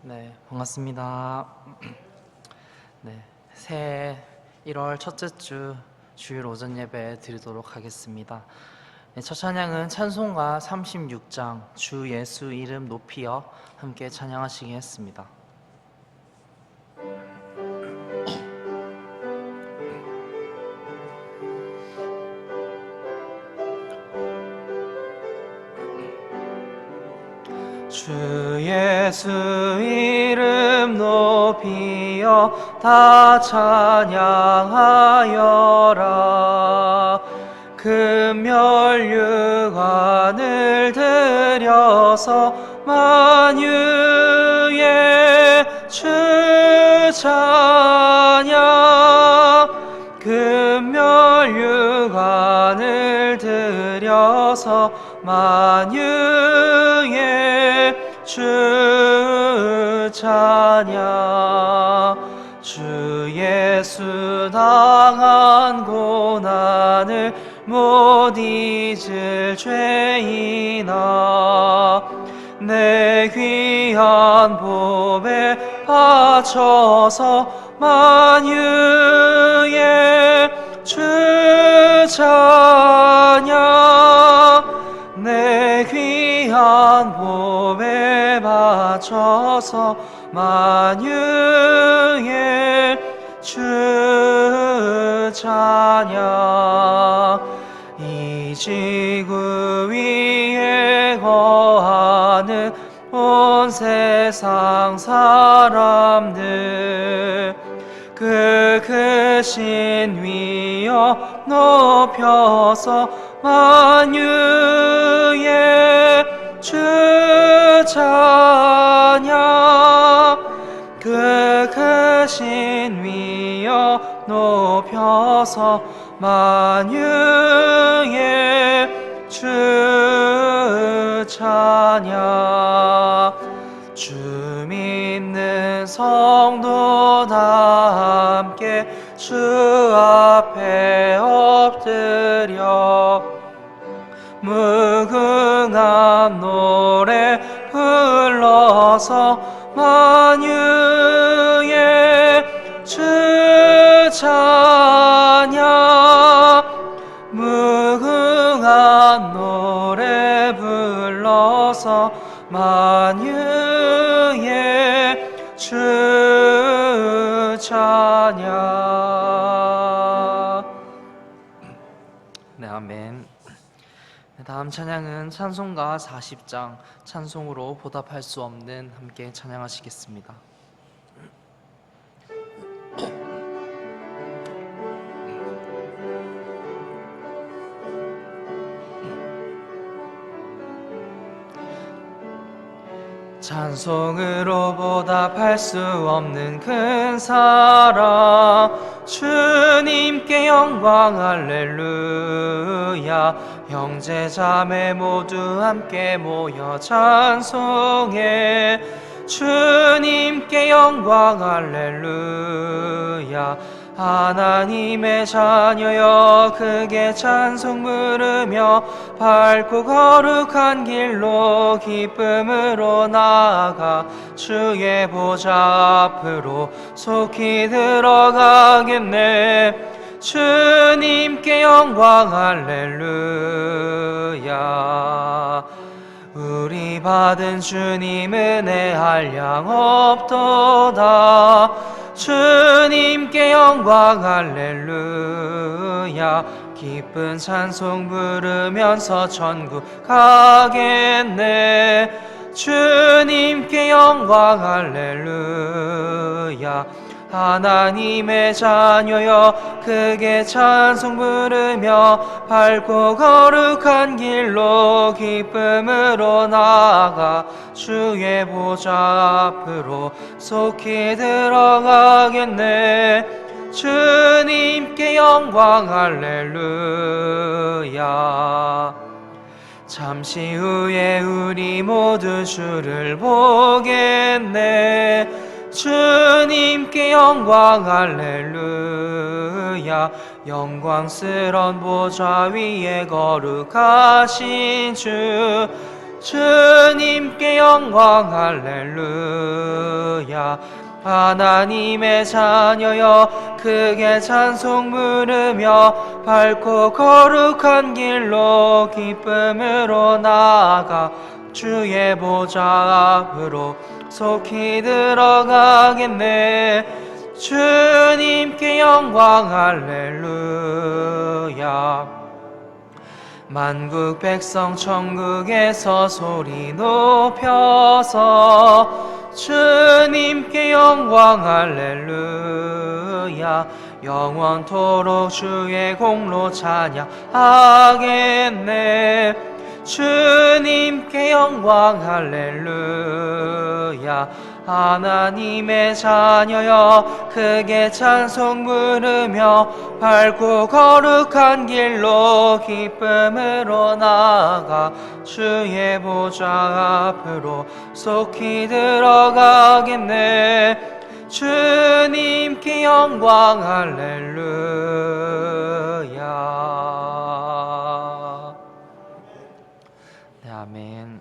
네, 반갑습니다. 네, 새해 1월 첫째 주 주일 오전 예배 드리도록 하겠습니다. 네, 첫 찬양은 찬송가 36장 주 예수 이름 높이여 함께 찬양하시겠습니다. 주 예수 이름 높이여 다 찬양하여라. 금멸육안을 들여서 만유의 주 찬양. 금멸육안을 들여서 만유의 주 찬양. 주 예수 당한 고난을 못 잊을 죄인아, 내 귀한 보배 바쳐서 만유의 주 찬양. 내 귀한 보배 바쳐서 만유의 주 찬양. 이 지구 위에 거하는 온 세상 사람들, 그 크신 위여 높여서 만유의 주 찬양. 그 크신 위여 높여서 만유의 주 찬양. 주 믿는 성도 다 함께 주 앞에 엎드려 무궁한 노래 불러서 만유의 주 찬양. 무궁한 노래 불러서 만유의 주 찬양. 네, 아멘. 다음 찬양은 찬송가 40장 찬송으로 보답할 수 없는 함께 찬양하시겠습니다. 찬송으로 보답할 수 없는 큰 사랑, 주님께 영광 할렐루야. 형제 자매 모두 함께 모여 찬송해. 주님께 영광 할렐루야. 하나님의 자녀여 크게 찬송 부르며 밝고 거룩한 길로 기쁨으로 나아가 주의 보좌 앞으로 속히 들어가겠네. 주님께 영광 할렐루야. 우리 받은 주님 은혜 한량 없도다. 주님께 영광 할렐루야. 기쁜 찬송 부르면서 천국 가겠네. 주님께 영광 할렐루야. 하나님의 자녀여 크게 찬송 부르며 밝고 거룩한 길로 기쁨으로 나아가 주의 보좌 앞으로 속히 들어가겠네. 주님께 영광 할렐루야. 잠시 후에 우리 모두 주를 보겠네. 주님께 영광 할렐루야. 영광스런 보좌 위에 거룩하신 주, 주님께 영광 할렐루야. 하나님의 자녀여 크게 찬송 부르며 밝고 거룩한 길로 기쁨으로 나아가 주의 보좌 앞으로 속히 들어가겠네. 주님께 영광 할렐루야. 만국 백성 천국에서 소리 높여서 주님께 영광 할렐루야. 영원토록 주의 공로 찬양하겠네. 주님께 영광 할렐루야. 하나님의 자녀여 크게 찬송 부르며 밝고 거룩한 길로 기쁨으로 나아가 주의 보좌 앞으로 속히 들어가겠네. 주님께 영광 할렐루야. 네, 아멘.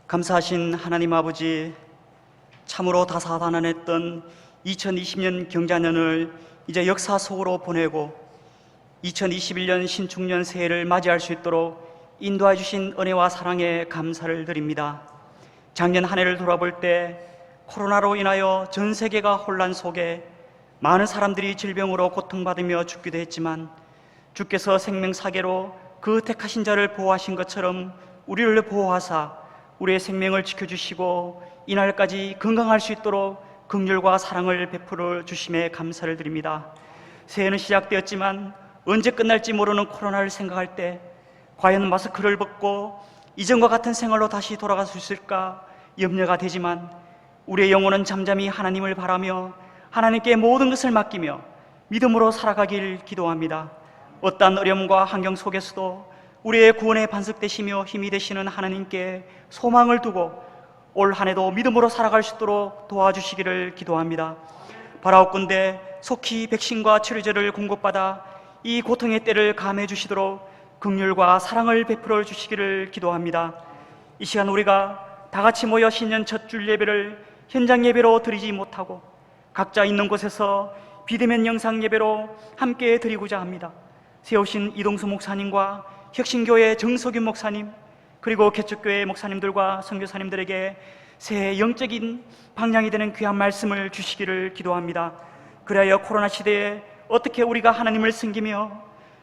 감사하신 하나님 아버지, 참으로 다사다난했던 2020년 경자년을 이제 역사 속으로 보내고 2021년 신축년 새해를 맞이할 수 있도록 인도해 주신 은혜와 사랑에 감사를 드립니다. 작년 한 해를 돌아볼 때 코로나로 인하여 전 세계가 혼란 속에 많은 사람들이 질병으로 고통받으며 죽기도 했지만 주께서 생명사계로 그 택하신 자를 보호하신 것처럼 우리를 보호하사 우리의 생명을 지켜주시고 이날까지 건강할 수 있도록 긍휼과 사랑을 베풀어 주심에 감사를 드립니다. 새해는 시작되었지만 언제 끝날지 모르는 코로나를 생각할 때 과연 마스크를 벗고 이전과 같은 생활로 다시 돌아갈 수 있을까 염려가 되지만 우리의 영혼은 잠잠히 하나님을 바라며 하나님께 모든 것을 맡기며 믿음으로 살아가길 기도합니다. 어떠한 어려움과 환경 속에서도 우리의 구원의 반석 되시며 힘이 되시는 하나님께 소망을 두고 올 한 해도 믿음으로 살아갈 수 있도록 도와주시기를 기도합니다. 바라옵건대 속히 백신과 치료제를 공급받아 이 고통의 때를 감해 주시도록 긍휼과 사랑을 베풀어 주시기를 기도합니다. 이 시간 우리가 다 같이 모여 신년 첫 줄 예배를 현장 예배로 드리지 못하고 각자 있는 곳에서 비대면 영상 예배로 함께 드리고자 합니다. 세우신 이동수 목사님과 혁신교회 정석윤 목사님, 그리고 개척교회 목사님들과 선교사님들에게 새해 영적인 방향이 되는 귀한 말씀을 주시기를 기도합니다. 그래야 코로나 시대에 어떻게 우리가 하나님을 섬기며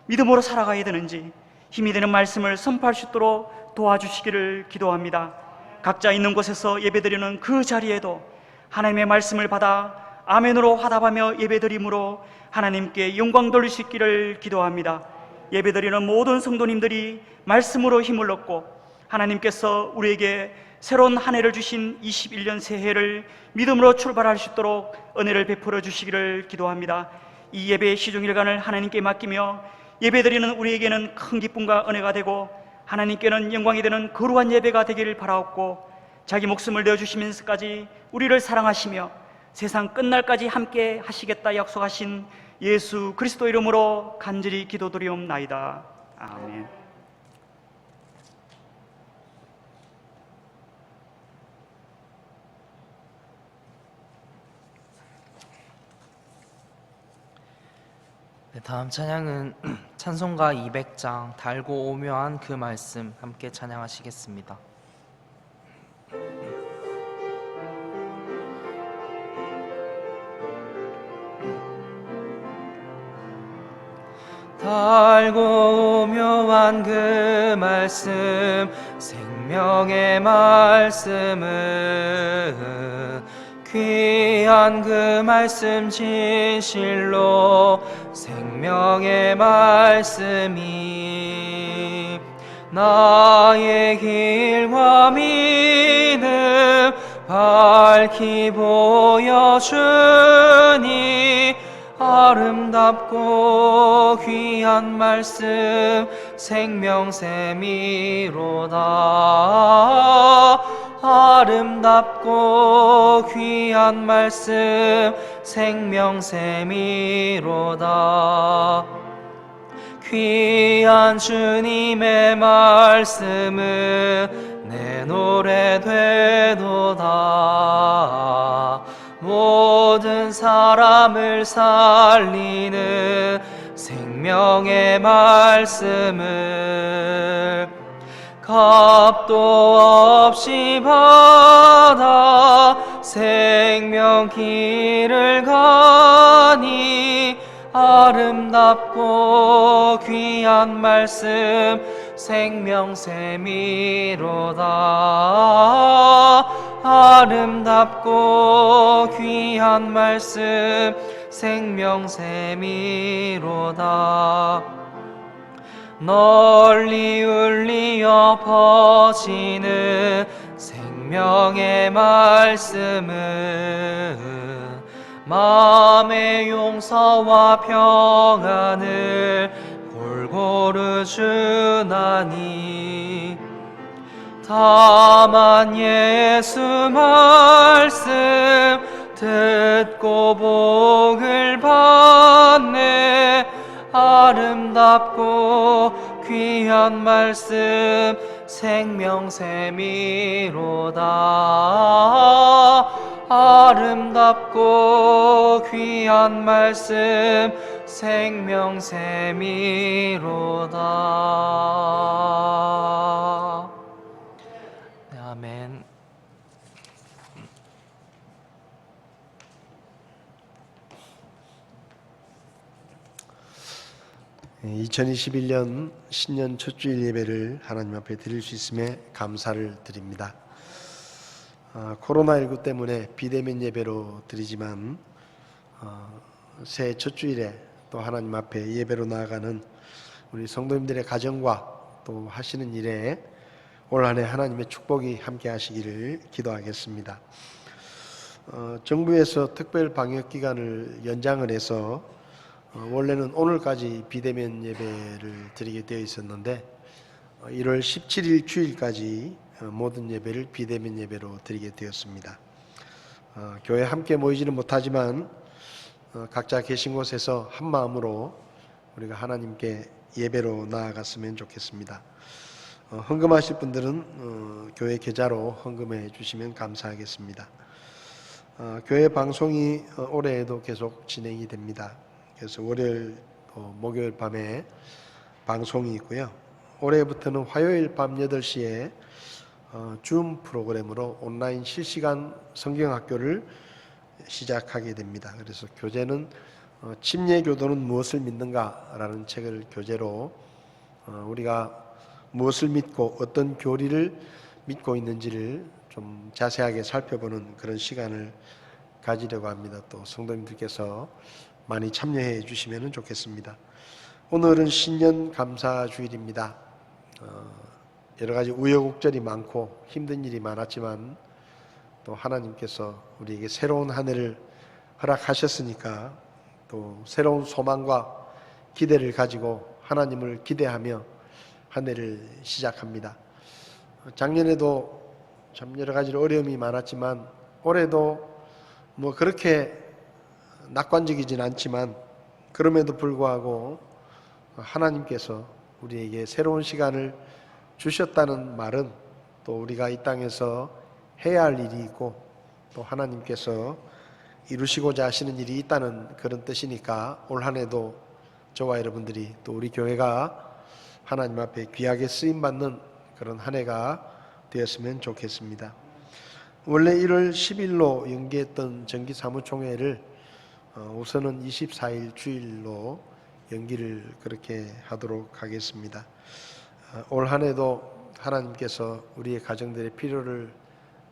믿음으로 살아가야 되는지 힘이 되는 말씀을 선포할 수 있도록 도와주시기를 기도합니다. 각자 있는 곳에서 예배드리는 그 자리에도 하나님의 말씀을 받아 아멘으로 화답하며 예배드림으로 하나님께 영광 돌릴 수 있기를 기도합니다. 예배드리는 모든 성도님들이 말씀으로 힘을 얻고 하나님께서 우리에게 새로운 한 해를 주신 21년 새해를 믿음으로 출발할 수 있도록 은혜를 베풀어 주시기를 기도합니다. 이 예배의 시종일관을 하나님께 맡기며 예배드리는 우리에게는 큰 기쁨과 은혜가 되고 하나님께는 영광이 되는 거룩한 예배가 되기를 바라옵고 자기 목숨을 내어주시면서까지 우리를 사랑하시며 세상 끝날까지 함께 하시겠다 약속하신 예수 그리스도 이름으로 간절히 기도드리옵나이다. 아멘. 네, 다음 찬양은 찬송가 200장 달고 오묘한 그 말씀 함께 찬양하시겠습니다. 달고 오묘한 그 말씀 생명의 말씀은 귀한 그 말씀 진실로 생명의 말씀이 나의 길과 믿음 밝히 보여주니 아름답고 귀한 말씀 생명샘이로다. 아름답고 아름답고 귀한 말씀 생명샘이로다. 귀한 주님의 말씀은 내 노래 되도다. 모든 사람을 살리는 생명의 말씀을 값도 없이 받아 생명 길을 가니 아름답고 귀한 말씀 생명샘이로다. 아름답고 귀한 말씀 생명샘이로다. 널리 울리어 퍼지는 생명의 말씀은 마음의 용서와 평안을 골고루 주나니 다만 예수 말씀 듣고 복을 받네. 아름답고 귀한 말씀 생명샘이로다. 아름답고 귀한 말씀 생명샘이로다. 네, 아멘. 2021년 신년 첫 주일 예배를 하나님 앞에 드릴 수 있음에 감사를 드립니다. 코로나19 때문에 비대면 예배로 드리지만 새해 첫 주일에 또 하나님 앞에 예배로 나아가는 우리 성도님들의 가정과 또 하시는 일에 올 한 해 하나님의 축복이 함께 하시기를 기도하겠습니다. 정부에서 특별 방역 기간을 연장을 해서 원래는 오늘까지 비대면 예배를 드리게 되어 있었는데 1월 17일 주일까지 모든 예배를 비대면 예배로 드리게 되었습니다. 교회 함께 모이지는 못하지만 각자 계신 곳에서 한 마음으로 우리가 하나님께 예배로 나아갔으면 좋겠습니다. 헌금하실 분들은 교회 계좌로 헌금해 주시면 감사하겠습니다. 교회 방송이 올해에도 계속 진행이 됩니다. 그래서 월요일, 목요일 밤에 방송이 있고요. 올해부터는 화요일 밤 8시에 줌 프로그램으로 온라인 실시간 성경학교를 시작하게 됩니다. 그래서 교재는 침례교도는 무엇을 믿는가라는 책을 교재로 우리가 무엇을 믿고 어떤 교리를 믿고 있는지를 좀 자세하게 살펴보는 그런 시간을 가지려고 합니다. 또 성도님들께서 많이 참여해 주시면 좋겠습니다. 오늘은 신년 감사 주일입니다. 여러 가지 우여곡절이 많고 힘든 일이 많았지만 또 하나님께서 우리에게 새로운 한 해를 허락하셨으니까 또 새로운 소망과 기대를 가지고 하나님을 기대하며 한 해를 시작합니다. 작년에도 참 여러 가지로 어려움이 많았지만 올해도 뭐 그렇게 낙관적이진 않지만 그럼에도 불구하고 하나님께서 우리에게 새로운 시간을 주셨다는 말은 또 우리가 이 땅에서 해야 할 일이 있고 또 하나님께서 이루시고자 하시는 일이 있다는 그런 뜻이니까 올 한 해도 저와 여러분들이 또 우리 교회가 하나님 앞에 귀하게 쓰임받는 그런 한 해가 되었으면 좋겠습니다. 원래 1월 10일로 연기했던 정기사무총회를 우선은 24일 주일로 연기를 그렇게 하도록 하겠습니다. 올 한 해도 하나님께서 우리의 가정들의 필요를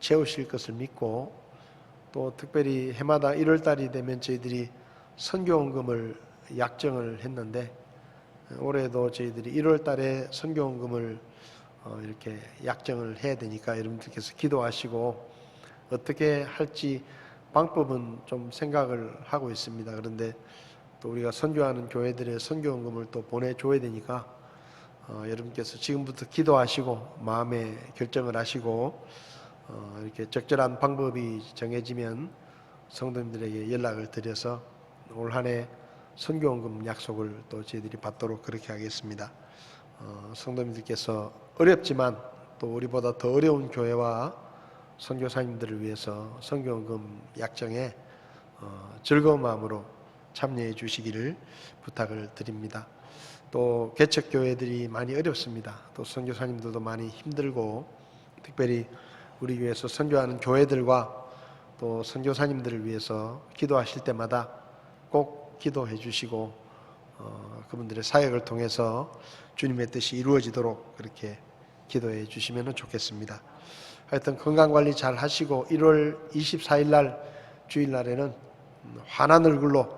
채우실 것을 믿고 또 특별히 해마다 1월 달이 되면 저희들이 선교헌금을 약정을 했는데 올해도 저희들이 1월 달에 선교헌금을 이렇게 약정을 해야 되니까 여러분들께서 기도하시고 어떻게 할지 방법은 좀 생각을 하고 있습니다. 그런데 또 우리가 선교하는 교회들의 선교헌금을 또 보내줘야 되니까 여러분께서 지금부터 기도하시고 마음에 결정을 하시고 이렇게 적절한 방법이 정해지면 성도님들에게 연락을 드려서 올 한 해 선교원금 약속을 또 저희들이 받도록 그렇게 하겠습니다. 성도님들께서 어렵지만 또 우리보다 더 어려운 교회와 선교사님들을 위해서 선교원금 약정에 즐거운 마음으로 참여해 주시기를 부탁을 드립니다. 또 개척교회들이 많이 어렵습니다. 또 선교사님들도 많이 힘들고, 특별히 우리 교회에서 선교하는 교회들과 또 선교사님들을 위해서 기도하실 때마다 꼭 기도해 주시고 그분들의 사역을 통해서 주님의 뜻이 이루어지도록 그렇게 기도해 주시면 좋겠습니다. 하여튼 건강관리 잘 하시고 1월 24일 날 주일날에는 환한 얼굴로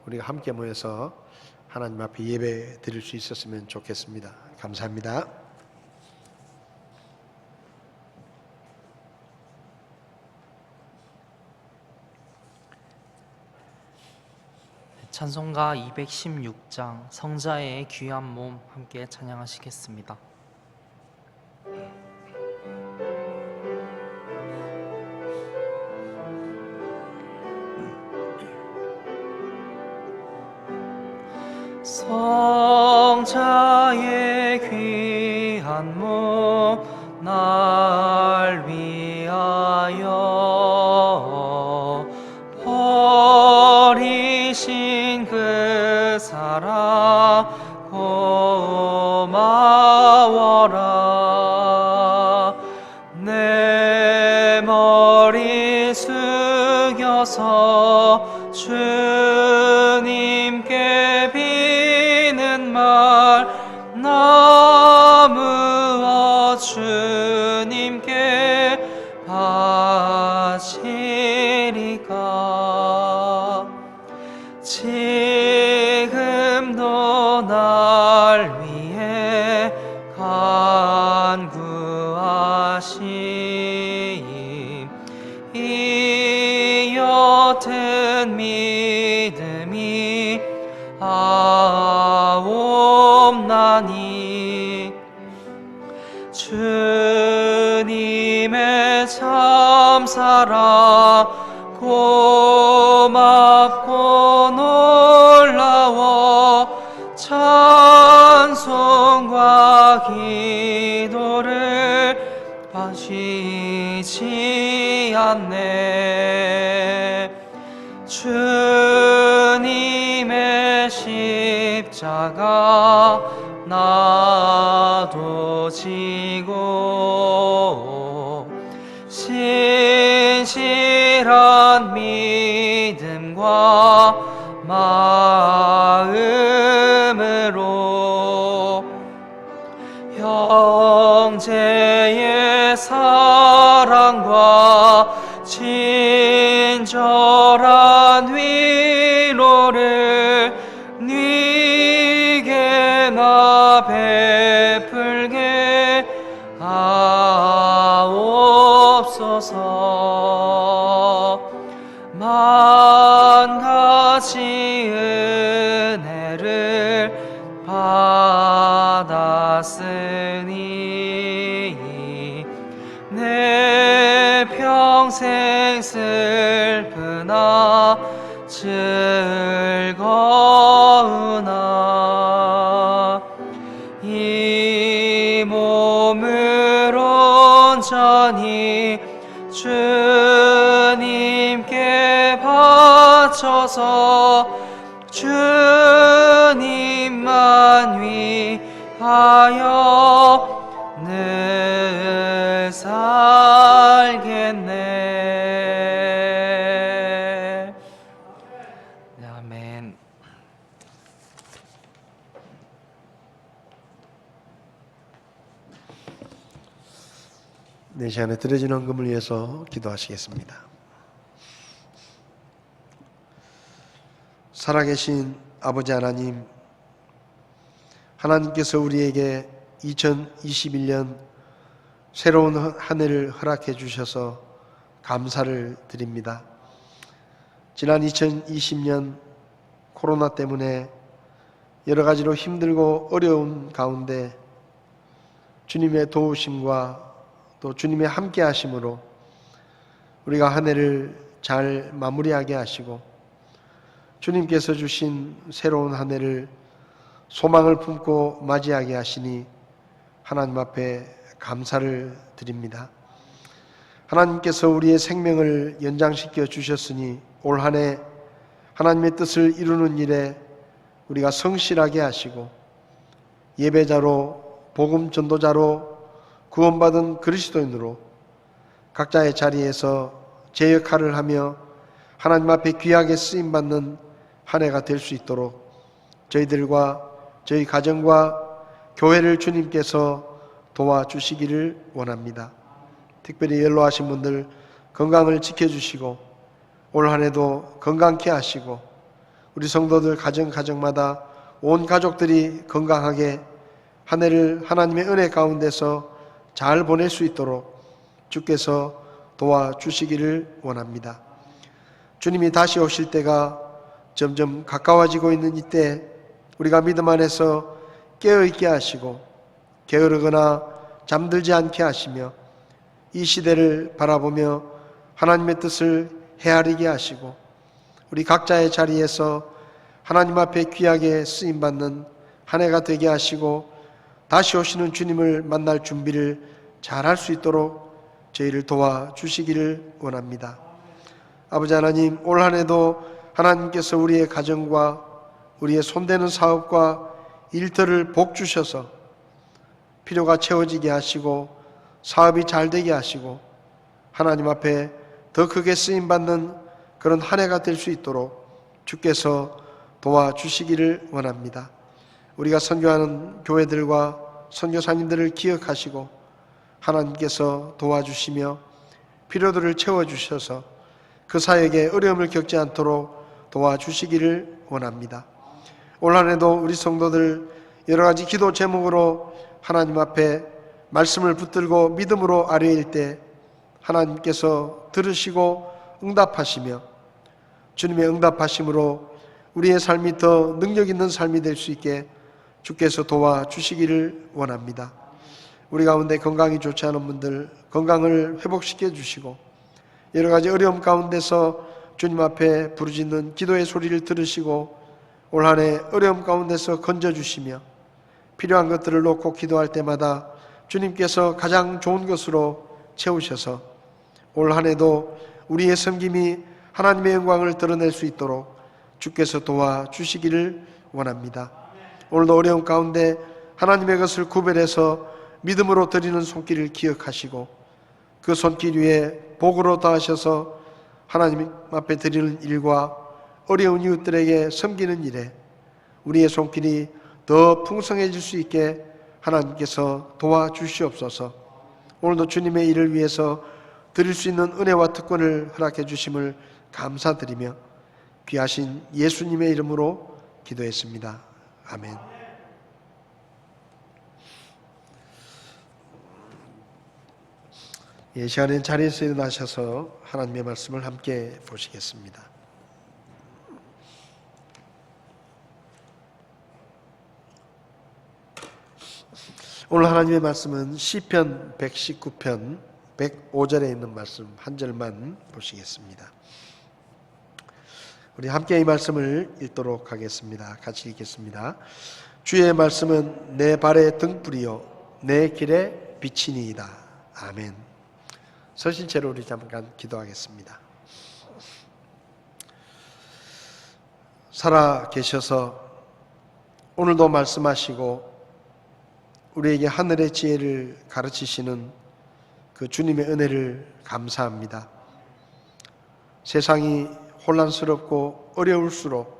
우리가 함께 모여서 하나님 앞에 예배 드릴 수 있었으면 좋겠습니다. 감사합니다. 찬송가 216장 성자의 귀한 몸 함께 찬양하시겠습니다. 성자의 귀한 몸 날 위하여 버리신 그 사랑 고마워라. 내 머리 숙여서 주님께 비는 말 나무어 주님께 바치리까. 지금도 날 위해 간구하심 이 옅은 믿음이 아옵나니 주님의 참사랑 고맙고 놀라워 찬송과 기도를 빠지지 않네. 주님의 십자가 나도 지고 신실한 믿음과 마음으로 형제의 사랑과 친절한 위로를 네게 나 베풀게 하옵소서. 만 가지 은혜를 받았으니 내 평생 슬프나 즐거우나 이 몸을 온전히 주님께 바쳐서 주님만 위하여 늘 살겠네. 네, 아멘. 네, 시간에 드려진 헌금을 위해서 기도하시겠습니다. 살아계신 아버지 하나님, 하나님께서 우리에게 2021년 새로운 한 해를 허락해 주셔서 감사를 드립니다. 지난 2020년 코로나 때문에 여러 가지로 힘들고 어려운 가운데 주님의 도우심과 또 주님의 함께 하심으로 우리가 한 해를 잘 마무리하게 하시고 주님께서 주신 새로운 한 해를 소망을 품고 맞이하게 하시니 하나님 앞에 감사를 드립니다. 하나님께서 우리의 생명을 연장시켜 주셨으니 올 한 해 하나님의 뜻을 이루는 일에 우리가 성실하게 하시고 예배자로 복음 전도자로 구원받은 그리스도인으로 각자의 자리에서 제 역할을 하며 하나님 앞에 귀하게 쓰임받는 한 해가 될 수 있도록 저희들과 저희 가정과 교회를 주님께서 도와주시기를 원합니다. 특별히 연로하신 분들 건강을 지켜주시고 올 한 해도 건강케 하시고 우리 성도들 가정마다 온 가족들이 건강하게 한 해를 하나님의 은혜 가운데서 잘 보낼 수 있도록 주께서 도와주시기를 원합니다. 주님이 다시 오실 때가 점점 가까워지고 있는 이때 우리가 믿음 안에서 깨어있게 하시고 게으르거나 잠들지 않게 하시며 이 시대를 바라보며 하나님의 뜻을 헤아리게 하시고 우리 각자의 자리에서 하나님 앞에 귀하게 쓰임받는 한 해가 되게 하시고 다시 오시는 주님을 만날 준비를 잘 할 수 있도록 저희를 도와주시기를 원합니다. 아버지 하나님, 올 한 해도 하나님께서 우리의 가정과 우리의 손대는 사업과 일터를 복 주셔서 필요가 채워지게 하시고 사업이 잘 되게 하시고 하나님 앞에 더 크게 쓰임받는 그런 한 해가 될 수 있도록 주께서 도와주시기를 원합니다. 우리가 선교하는 교회들과 선교사님들을 기억하시고 하나님께서 도와주시며 필요들을 채워주셔서 그 사역에 어려움을 겪지 않도록 도와주시기를 원합니다. 올 한 해도 우리 성도들 여러 가지 기도 제목으로 하나님 앞에 말씀을 붙들고 믿음으로 아뢰일 때 하나님께서 들으시고 응답하시며 주님의 응답하심으로 우리의 삶이 더 능력 있는 삶이 될 수 있게 주께서 도와주시기를 원합니다. 우리 가운데 건강이 좋지 않은 분들 건강을 회복시켜 주시고 여러 가지 어려움 가운데서 주님 앞에 부르짖는 기도의 소리를 들으시고 올 한 해 어려움 가운데서 건져주시며 필요한 것들을 놓고 기도할 때마다 주님께서 가장 좋은 것으로 채우셔서 올 한 해도 우리의 섬김이 하나님의 영광을 드러낼 수 있도록 주께서 도와주시기를 원합니다. 오늘도 어려움 가운데 하나님의 것을 구별해서 믿음으로 드리는 손길을 기억하시고 그 손길 위에 복으로 더하셔서 하나님 앞에 드리는 일과 어려운 이웃들에게 섬기는 일에 우리의 손길이 더 풍성해질 수 있게 하나님께서 도와주시옵소서. 오늘도 주님의 일을 위해서 드릴 수 있는 은혜와 특권을 허락해 주심을 감사드리며 귀하신 예수님의 이름으로 기도했습니다. 아멘. 이 시간엔 자리에서 일어나셔서 하나님의 말씀을 함께 보시겠습니다. 오늘 하나님의 말씀은 시편 119편 105절에 있는 말씀 한 절만 보시겠습니다. 우리 함께 이 말씀을 읽도록 하겠습니다. 같이 읽겠습니다. 주의 말씀은 내 발의 등불이요 내 길의 빛이니이다. 아멘. 서신 채로 우리 잠깐 기도하겠습니다. 살아 계셔서 오늘도 말씀하시고 우리에게 하늘의 지혜를 가르치시는 그 주님의 은혜를 감사합니다. 세상이 혼란스럽고 어려울수록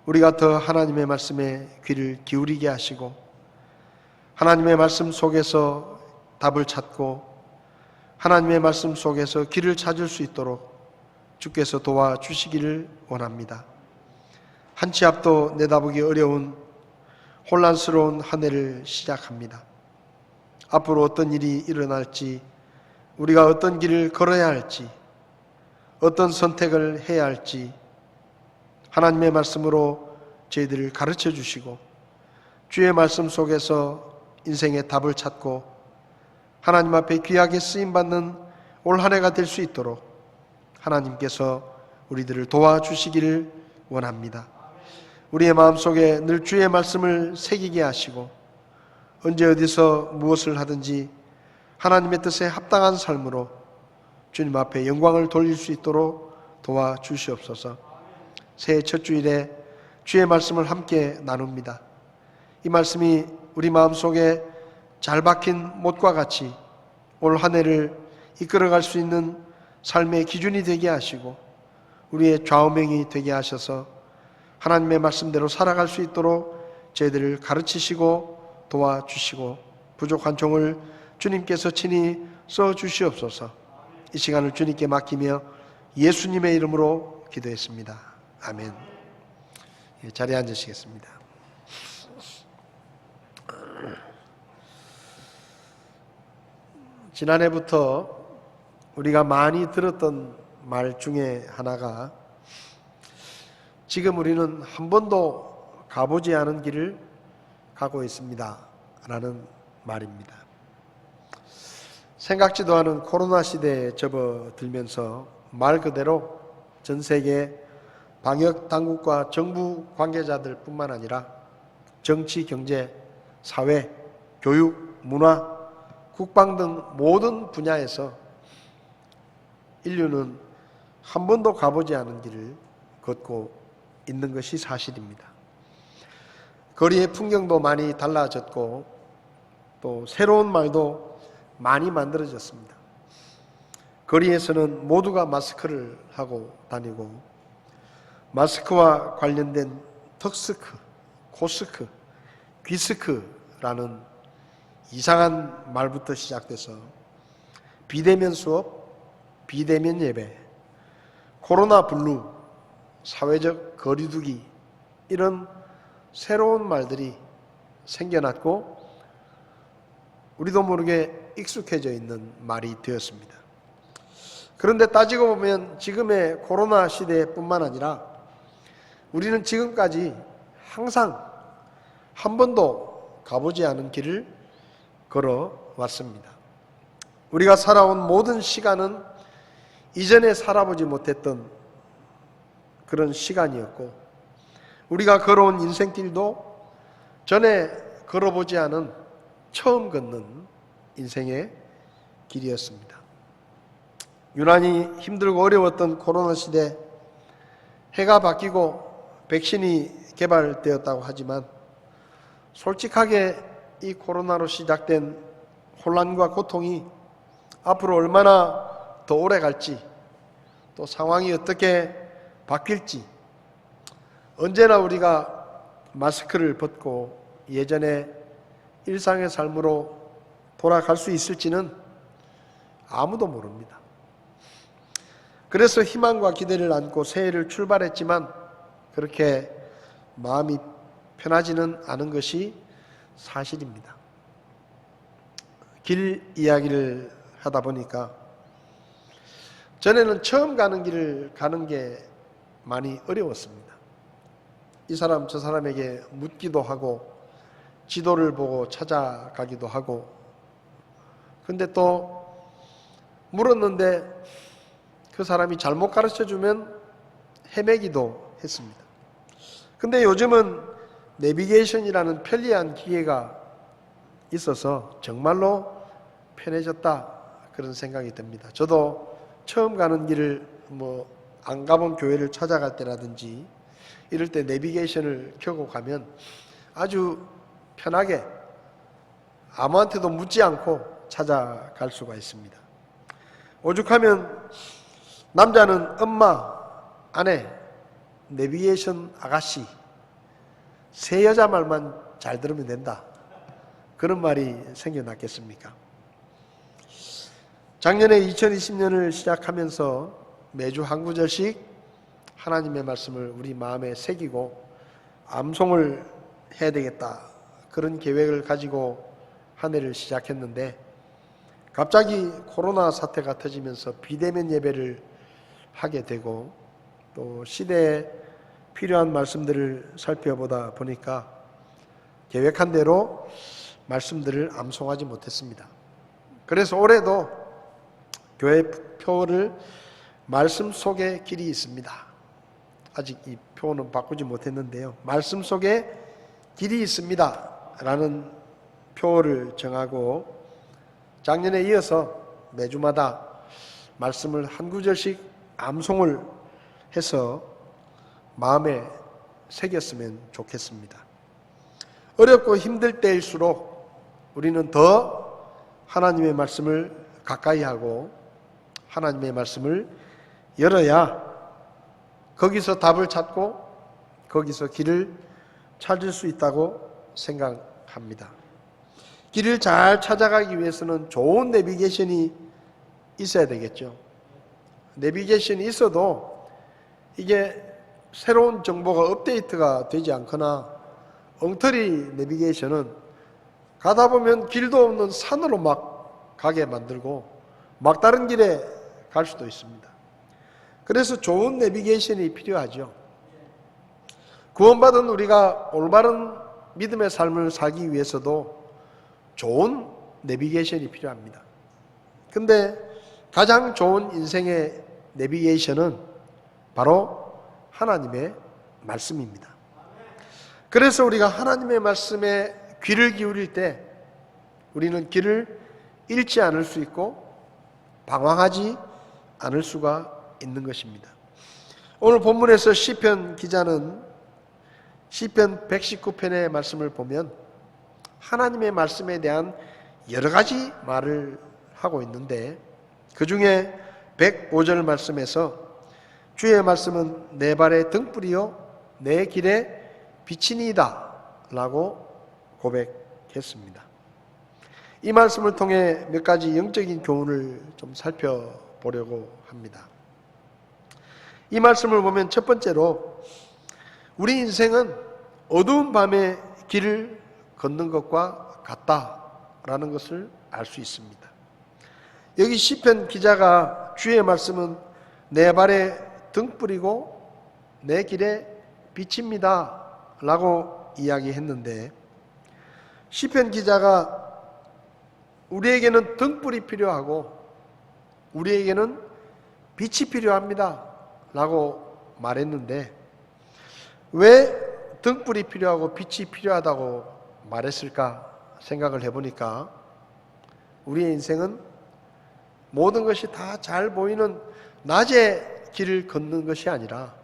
우리가 더 하나님의 말씀에 귀를 기울이게 하시고 하나님의 말씀 속에서 답을 찾고 하나님의 말씀 속에서 길을 찾을 수 있도록 주께서 도와주시기를 원합니다. 한 치 앞도 내다보기 어려운 혼란스러운 한 해를 시작합니다. 앞으로 어떤 일이 일어날지, 우리가 어떤 길을 걸어야 할지, 어떤 선택을 해야 할지 하나님의 말씀으로 저희들을 가르쳐 주시고 주의 말씀 속에서 인생의 답을 찾고 하나님 앞에 귀하게 쓰임받는 올 한 해가 될 수 있도록 하나님께서 우리들을 도와주시기를 원합니다. 우리의 마음속에 늘 주의 말씀을 새기게 하시고 언제 어디서 무엇을 하든지 하나님의 뜻에 합당한 삶으로 주님 앞에 영광을 돌릴 수 있도록 도와주시옵소서. 새해 첫 주일에 주의 말씀을 함께 나눕니다. 이 말씀이 우리 마음속에 잘 박힌 못과 같이 올 한 해를 이끌어갈 수 있는 삶의 기준이 되게 하시고 우리의 좌우명이 되게 하셔서 하나님의 말씀대로 살아갈 수 있도록 저희들을 가르치시고 도와주시고 부족한 종을 주님께서 친히 써주시옵소서. 이 시간을 주님께 맡기며 예수님의 이름으로 기도했습니다. 아멘. 자리에 앉으시겠습니다. 지난해부터 우리가 많이 들었던 말 중에 하나가 지금 우리는 한 번도 가보지 않은 길을 가고 있습니다 라는 말입니다. 생각지도 않은 코로나 시대에 접어들면서 말 그대로 전 세계 방역 당국과 정부 관계자들 뿐만 아니라 정치, 경제, 사회, 교육, 문화, 국방 등 모든 분야에서 인류는 한 번도 가보지 않은 길을 걷고 있는 것이 사실입니다. 거리의 풍경도 많이 달라졌고 또 새로운 말도 많이 만들어졌습니다. 거리에서는 모두가 마스크를 하고 다니고 마스크와 관련된 턱스크, 코스크, 귀스크라는 이상한 말부터 시작돼서 비대면 수업, 비대면 예배, 코로나 블루, 사회적 거리두기 이런 새로운 말들이 생겨났고 우리도 모르게 익숙해져 있는 말이 되었습니다. 그런데 따지고 보면 지금의 코로나 시대뿐만 아니라 우리는 지금까지 항상 한 번도 가보지 않은 길을 걸어왔습니다. 우리가 살아온 모든 시간은 이전에 살아보지 못했던 그런 시간이었고 우리가 걸어온 인생길도 전에 걸어보지 않은 처음 걷는 인생의 길이었습니다. 유난히 힘들고 어려웠던 코로나 시대, 해가 바뀌고 백신이 개발되었다고 하지만 솔직하게 이 코로나로 시작된 혼란과 고통이 앞으로 얼마나 더 오래 갈지, 또 상황이 어떻게 바뀔지, 언제나 우리가 마스크를 벗고 예전의 일상의 삶으로 돌아갈 수 있을지는 아무도 모릅니다. 그래서 희망과 기대를 안고 새해를 출발했지만 그렇게 마음이 편하지는 않은 것이 사실입니다. 길 이야기를 하다 보니까 전에는 처음 가는 길을 가는 게 많이 어려웠습니다. 이 사람 저 사람에게 묻기도 하고 지도를 보고 찾아가기도 하고 근데 또 물었는데 그 사람이 잘못 가르쳐주면 헤매기도 했습니다. 근데 요즘은 내비게이션이라는 편리한 기계가 있어서 정말로 편해졌다 그런 생각이 듭니다. 저도 처음 가는 길을 안 가본 교회를 찾아갈 때라든지 이럴 때 내비게이션을 켜고 가면 아주 편하게 아무한테도 묻지 않고 찾아갈 수가 있습니다. 오죽하면 남자는 엄마, 아내, 내비게이션 아가씨, 세 여자 말만 잘 들으면 된다. 그런 말이 생겨났겠습니까? 작년에 2020년을 시작하면서 매주 한 구절씩 하나님의 말씀을 우리 마음에 새기고 암송을 해야 되겠다. 그런 계획을 가지고 한 해를 시작했는데 갑자기 코로나 사태가 터지면서 비대면 예배를 하게 되고 또 시대에 필요한 말씀들을 살펴보다 보니까 계획한 대로 말씀들을 암송하지 못했습니다. 그래서 올해도 교회 표어를 말씀 속에 길이 있습니다. 아직 이 표어는 바꾸지 못했는데요. 말씀 속에 길이 있습니다 라는 표어를 정하고 작년에 이어서 매주마다 말씀을 한 구절씩 암송을 해서 마음에 새겼으면 좋겠습니다. 어렵고 힘들 때일수록 우리는 더 하나님의 말씀을 가까이 하고 하나님의 말씀을 열어야 거기서 답을 찾고 거기서 길을 찾을 수 있다고 생각합니다. 길을 잘 찾아가기 위해서는 좋은 내비게이션이 있어야 되겠죠. 내비게이션이 있어도 이게 새로운 정보가 업데이트가 되지 않거나 엉터리 내비게이션은 가다 보면 길도 없는 산으로 막 가게 만들고 막다른 길에 갈 수도 있습니다. 그래서 좋은 내비게이션이 필요하죠. 구원받은 우리가 올바른 믿음의 삶을 살기 위해서도 좋은 내비게이션이 필요합니다. 근데 가장 좋은 인생의 내비게이션은 바로 하나님의 말씀입니다. 그래서 우리가 하나님의 말씀에 귀를 기울일 때 우리는 길을 잃지 않을 수 있고 방황하지 않을 수가 있는 것입니다. 오늘 본문에서 시편 기자는 시편 119편의 말씀을 보면 하나님의 말씀에 대한 여러 가지 말을 하고 있는데 그 중에 105절 말씀에서 주의 말씀은 내 발의 등불이요 내 길에 빛이니이다 라고 고백했습니다. 이 말씀을 통해 몇 가지 영적인 교훈을 좀 살펴보려고 합니다. 이 말씀을 보면 첫 번째로 우리 인생은 어두운 밤에 길을 걷는 것과 같다라는 것을 알 수 있습니다. 여기 시편 기자가 주의 말씀은 내 발의 등불이고 내 길에 빛입니다 라고 이야기했는데 시편 기자가 우리에게는 등불이 필요하고 우리에게는 빛이 필요합니다 라고 말했는데 왜 등불이 필요하고 빛이 필요하다고 말했을까 생각을 해보니까 우리의 인생은 모든 것이 다 잘 보이는 낮에 길을 걷는 것이 아니라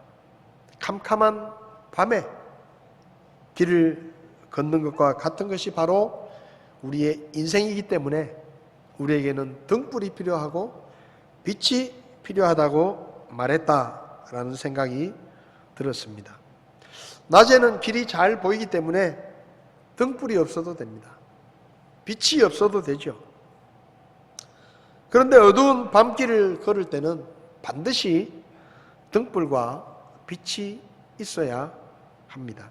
캄캄한 밤에 길을 걷는 것과 같은 것이 바로 우리의 인생이기 때문에 우리에게는 등불이 필요하고 빛이 필요하다고 말했다라는 생각이 들었습니다. 낮에는 길이 잘 보이기 때문에 등불이 없어도 됩니다. 빛이 없어도 되죠. 그런데 어두운 밤길을 걸을 때는 반드시 등불과 빛이 있어야 합니다.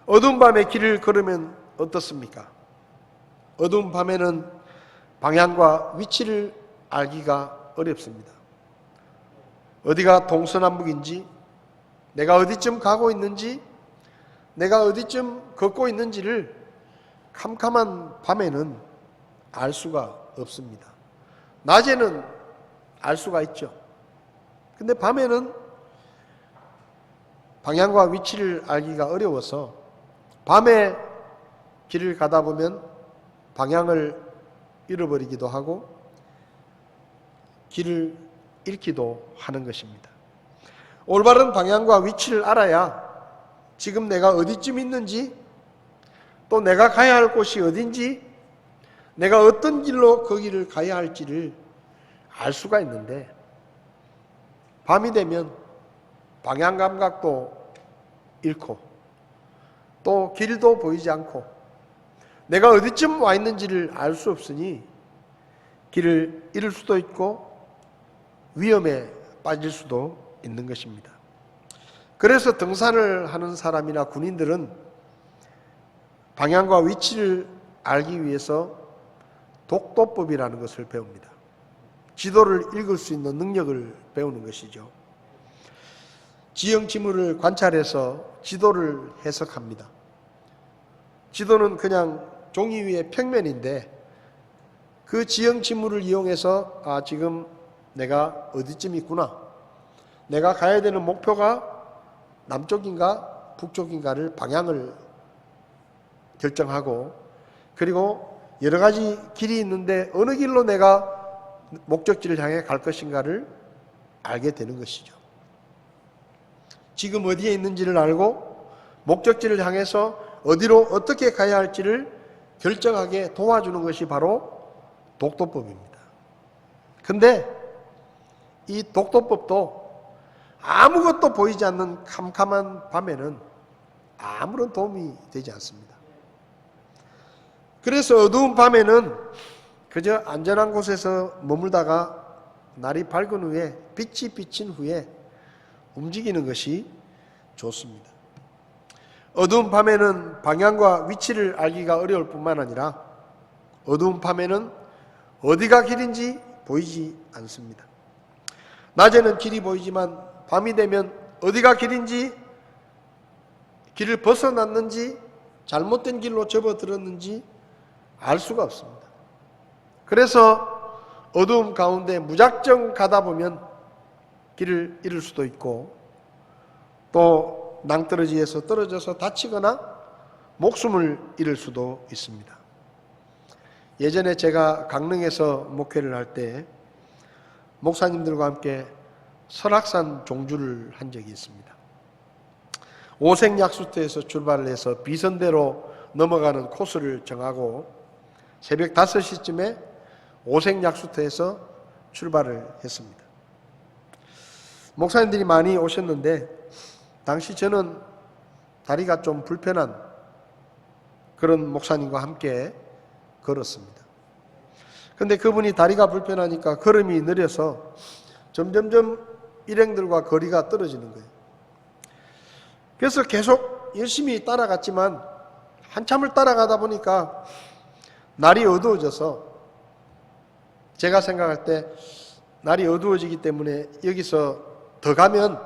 어두운 밤에 길을 걸으면 어떻습니까? 어두운 밤에는 방향과 위치를 알기가 어렵습니다. 어디가 동서남북인지, 내가 어디쯤 가고 있는지, 내가 어디쯤 걷고 있는지를 캄캄한 밤에는 알 수가 없습니다. 낮에는 알 수가 있죠. 근데 밤에는 방향과 위치를 알기가 어려워서 밤에 길을 가다 보면 방향을 잃어버리기도 하고 길을 잃기도 하는 것입니다. 올바른 방향과 위치를 알아야 지금 내가 어디쯤 있는지 또 내가 가야 할 곳이 어딘지 내가 어떤 길로 그 길을 가야 할지를 알 수가 있는데 밤이 되면 방향 감각도 잃고 또 길도 보이지 않고 내가 어디쯤 와 있는지를 알 수 없으니 길을 잃을 수도 있고 위험에 빠질 수도 있는 것입니다. 그래서 등산을 하는 사람이나 군인들은 방향과 위치를 알기 위해서 독도법이라는 것을 배웁니다. 지도를 읽을 수 있는 능력을 배우는 것이죠. 지형 지물을 관찰해서 지도를 해석합니다. 지도는 그냥 종이 위의 평면인데 그 지형 지물을 이용해서 지금 내가 어디쯤 있구나, 내가 가야 되는 목표가 남쪽인가 북쪽인가를 방향을 결정하고, 그리고 여러 가지 길이 있는데 어느 길로 내가 목적지를 향해 갈 것인가를 알게 되는 것이죠. 지금 어디에 있는지를 알고 목적지를 향해서 어디로 어떻게 가야 할지를 결정하게 도와주는 것이 바로 독도법입니다. 근데 이 독도법도 아무것도 보이지 않는 캄캄한 밤에는 아무런 도움이 되지 않습니다. 그래서 어두운 밤에는 그저 안전한 곳에서 머물다가 날이 밝은 후에, 빛이 비친 후에 움직이는 것이 좋습니다. 어두운 밤에는 방향과 위치를 알기가 어려울 뿐만 아니라 어두운 밤에는 어디가 길인지 보이지 않습니다. 낮에는 길이 보이지만 밤이 되면 어디가 길인지, 길을 벗어났는지 잘못된 길로 접어들었는지 알 수가 없습니다. 그래서 어두움 가운데 무작정 가다 보면 길을 잃을 수도 있고, 또 낭떠러지에서 떨어져서 다치거나 목숨을 잃을 수도 있습니다. 예전에 제가 강릉에서 목회를 할 때 목사님들과 함께 설악산 종주를 한 적이 있습니다. 오색약수터에서 출발을 해서 비선대로 넘어가는 코스를 정하고 새벽 5시쯤에 오색약수터에서 출발을 했습니다. 목사님들이 많이 오셨는데 당시 저는 다리가 좀 불편한 그런 목사님과 함께 걸었습니다. 근데 그분이 다리가 불편하니까 걸음이 느려서 점점점 일행들과 거리가 떨어지는 거예요. 그래서 계속 열심히 따라갔지만 한참을 따라가다 보니까 날이 어두워져서, 제가 생각할 때 날이 어두워지기 때문에 여기서 더 가면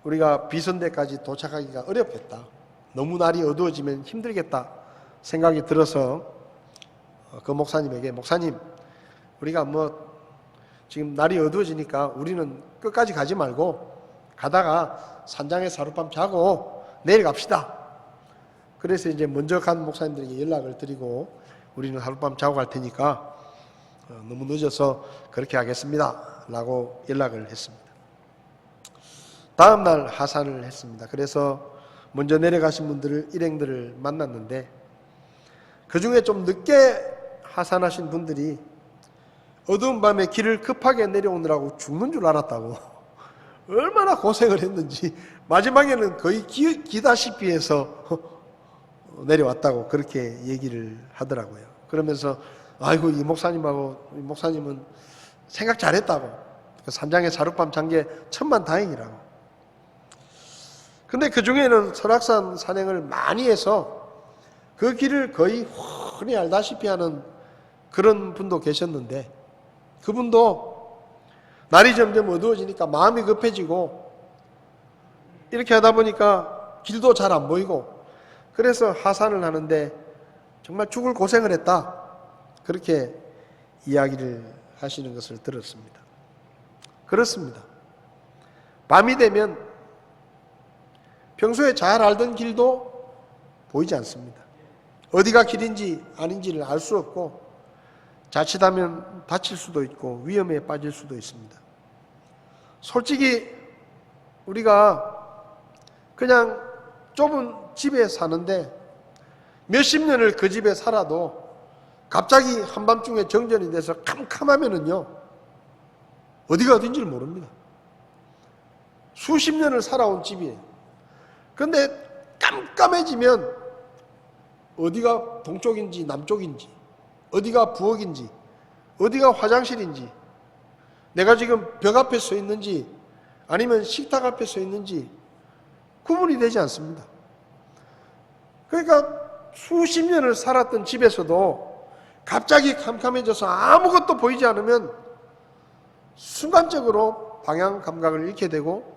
우리가 비선대까지 도착하기가 어렵겠다, 너무 날이 어두워지면 힘들겠다 생각이 들어서 그 목사님에게, 목사님, 우리가 지금 날이 어두워지니까 우리는 끝까지 가지 말고 가다가 산장에서 하룻밤 자고 내일 갑시다. 그래서 이제 먼저 간 목사님들에게 연락을 드리고, 우리는 하룻밤 자고 갈 테니까 너무 늦어서 그렇게 하겠습니다 라고 연락을 했습니다. 다음 날 하산을 했습니다. 그래서 먼저 내려가신 분들을, 일행들을 만났는데 그 중에 좀 늦게 하산하신 분들이 어두운 밤에 길을 급하게 내려오느라고 죽는 줄 알았다고 얼마나 고생을 했는지 마지막에는 거의 기다시피 해서 내려왔다고 그렇게 얘기를 하더라고요. 그러면서 아이고, 이 목사님은 생각 잘했다고, 산장에 하룻밤 잔 게 천만다행이라고. 근데 그 중에는 설악산 산행을 많이 해서 그 길을 거의 훤히 알다시피 하는 그런 분도 계셨는데, 그분도 날이 점점 어두워지니까 마음이 급해지고 이렇게 하다 보니까 길도 잘 안 보이고, 그래서 하산을 하는데 정말 죽을 고생을 했다, 그렇게 이야기를 하시는 것을 들었습니다. 그렇습니다. 밤이 되면 평소에 잘 알던 길도 보이지 않습니다. 어디가 길인지 아닌지를 알 수 없고, 자칫하면 다칠 수도 있고 위험에 빠질 수도 있습니다. 솔직히 우리가 그냥 좁은 집에 사는데 몇십 년을 그 집에 살아도 갑자기 한밤중에 정전이 돼서 캄캄하면은요, 어디가 어딘지를 모릅니다. 수십 년을 살아온 집이에요. 근데 깜깜해지면 어디가 동쪽인지 남쪽인지, 어디가 부엌인지, 어디가 화장실인지, 내가 지금 벽 앞에 서 있는지 아니면 식탁 앞에 서 있는지 구분이 되지 않습니다. 그러니까 수십 년을 살았던 집에서도 갑자기 캄캄해져서 아무것도 보이지 않으면 순간적으로 방향 감각을 잃게 되고,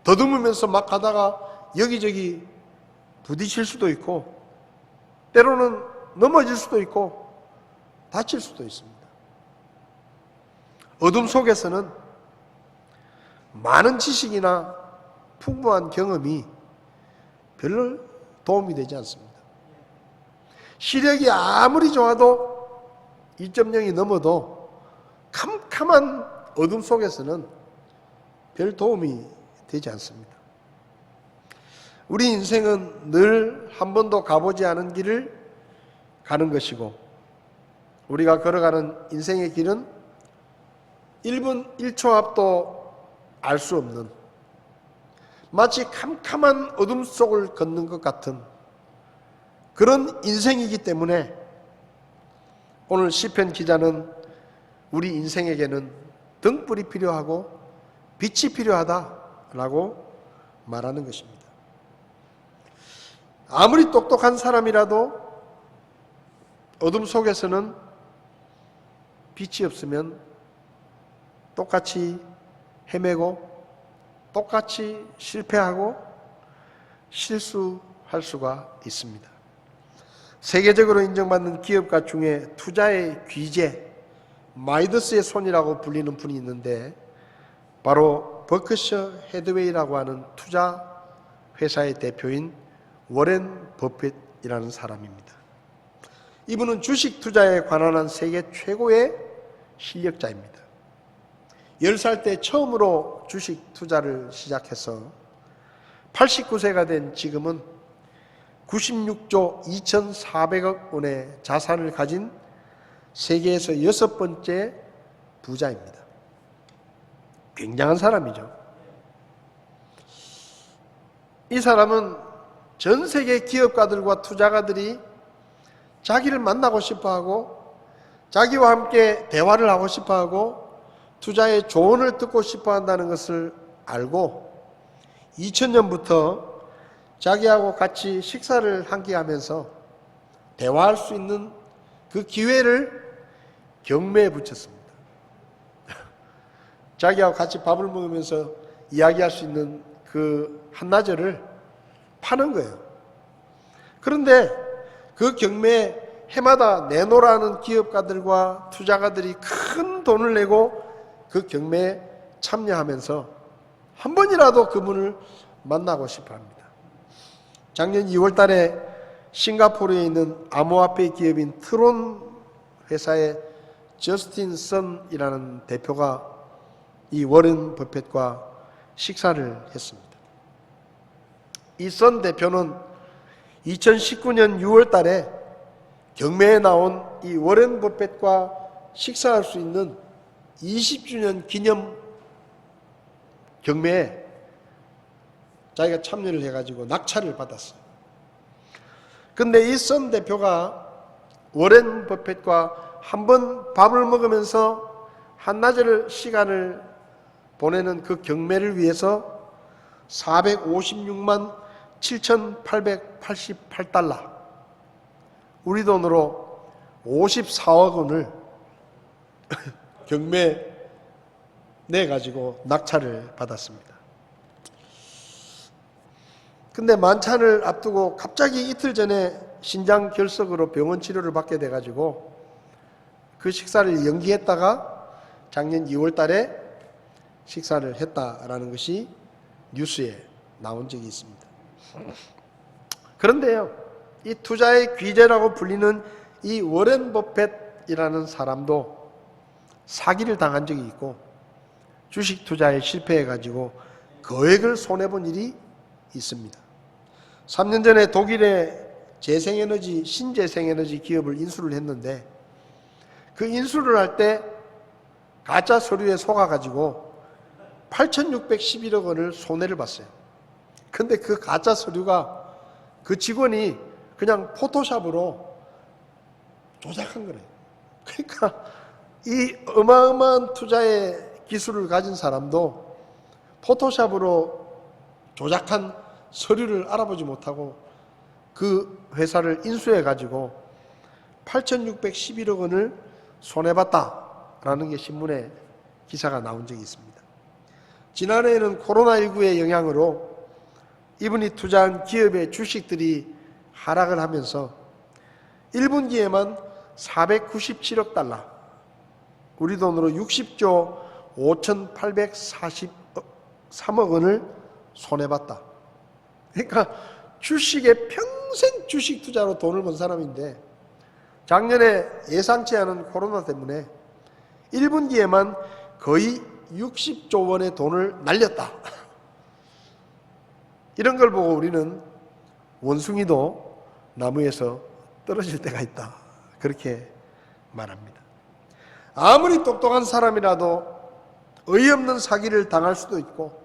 더듬으면서 막 가다가 여기저기 부딪힐 수도 있고, 때로는 넘어질 수도 있고, 다칠 수도 있습니다. 어둠 속에서는 많은 지식이나 풍부한 경험이 별로 도움이 되지 않습니다. 시력이 아무리 좋아도 2.0이 넘어도 캄캄한 어둠 속에서는 별 도움이 되지 않습니다. 우리 인생은 늘 한 번도 가보지 않은 길을 가는 것이고, 우리가 걸어가는 인생의 길은 1분 1초 앞도 알 수 없는, 마치 캄캄한 어둠 속을 걷는 것 같은 그런 인생이기 때문에 오늘 시편 기자는 우리 인생에게는 등불이 필요하고 빛이 필요하다라고 말하는 것입니다. 아무리 똑똑한 사람이라도 어둠 속에서는 빛이 없으면 똑같이 헤매고 똑같이 실패하고 실수할 수가 있습니다. 세계적으로 인정받는 기업가 중에 투자의 귀재 마이더스의 손이라고 불리는 분이 있는데, 바로 버크셔 해드웨이라고 하는 투자 회사의 대표인 워렌 버핏이라는 사람입니다. 이분은 주식 투자에 관한 세계 최고의 실력자입니다. 10살 때 처음으로 주식 투자를 시작해서 89세가 된 지금은 96조 2,400억 원의 자산을 가진 세계에서 6번째 부자입니다. 굉장한 사람이죠. 이 사람은 전 세계 기업가들과 투자가들이 자기를 만나고 싶어하고 자기와 함께 대화를 하고 싶어하고 투자의 조언을 듣고 싶어한다는 것을 알고 2000년부터 자기하고 같이 식사를 함께 하면서 대화할 수 있는 그 기회를 경매에 붙였습니다. 자기하고 같이 밥을 먹으면서 이야기할 수 있는 그 한나절을 파는 거예요. 그런데 그 경매에 해마다 내놓으라는 기업가들과 투자가들이 큰 돈을 내고 그 경매에 참여하면서 한 번이라도 그분을 만나고 싶어 합니다. 작년 2월 달에 싱가포르에 있는 암호화폐 기업인 트론 회사의 저스틴 선이라는 대표가 이 워렌 버핏과 식사를 했습니다. 이 선 대표는 2019년 6월 달에 경매에 나온 이 워렌 버핏과 식사할 수 있는 20주년 기념 경매에 자기가 참여를 해가지고 낙찰을 받았어요. 근데 이 선 대표가 워렌 버핏과 한번 밥을 먹으면서 한나절 시간을 보내는 그 경매를 위해서 456만 7,888달러, 우리 돈으로 54억 원을 경매 내가지고 낙찰을 받았습니다. 근데 만찬을 앞두고 갑자기 이틀 전에 신장 결석으로 병원 치료를 받게 돼가지고 그 식사를 연기했다가 작년 2월 달에 식사를 했다라는 것이 뉴스에 나온 적이 있습니다. 그런데요, 이 투자의 귀재라고 불리는 이 워렌 버핏이라는 사람도 사기를 당한 적이 있고 주식 투자에 실패해가지고 거액을 손해본 일이 있습니다. 3년 전에 독일의 재생에너지, 신재생에너지 기업을 인수를 했는데 그 인수를 할 때 가짜 서류에 속아가지고 8,611억 원을 손해를 봤어요. 근데 그 가짜 서류가 그 직원이 그냥 포토샵으로 조작한 거래요. 그러니까 이 어마어마한 투자의 기술을 가진 사람도 포토샵으로 조작한 서류를 알아보지 못하고 그 회사를 인수해가지고 8,611억 원을 손해봤다라는 게 신문에 기사가 나온 적이 있습니다. 지난해에는 코로나19의 영향으로 이분이 투자한 기업의 주식들이 하락을 하면서 1분기에만 497억 달러, 우리 돈으로 60조 5,843억 원을 손해봤다. 그러니까 주식에 평생 주식 투자로 돈을 번 사람인데 작년에 예상치 않은 코로나 때문에 1분기에만 거의 60조 원의 돈을 날렸다. 이런 걸 보고 우리는 원숭이도 나무에서 떨어질 때가 있다. 그렇게 말합니다. 아무리 똑똑한 사람이라도 어이없는 사기를 당할 수도 있고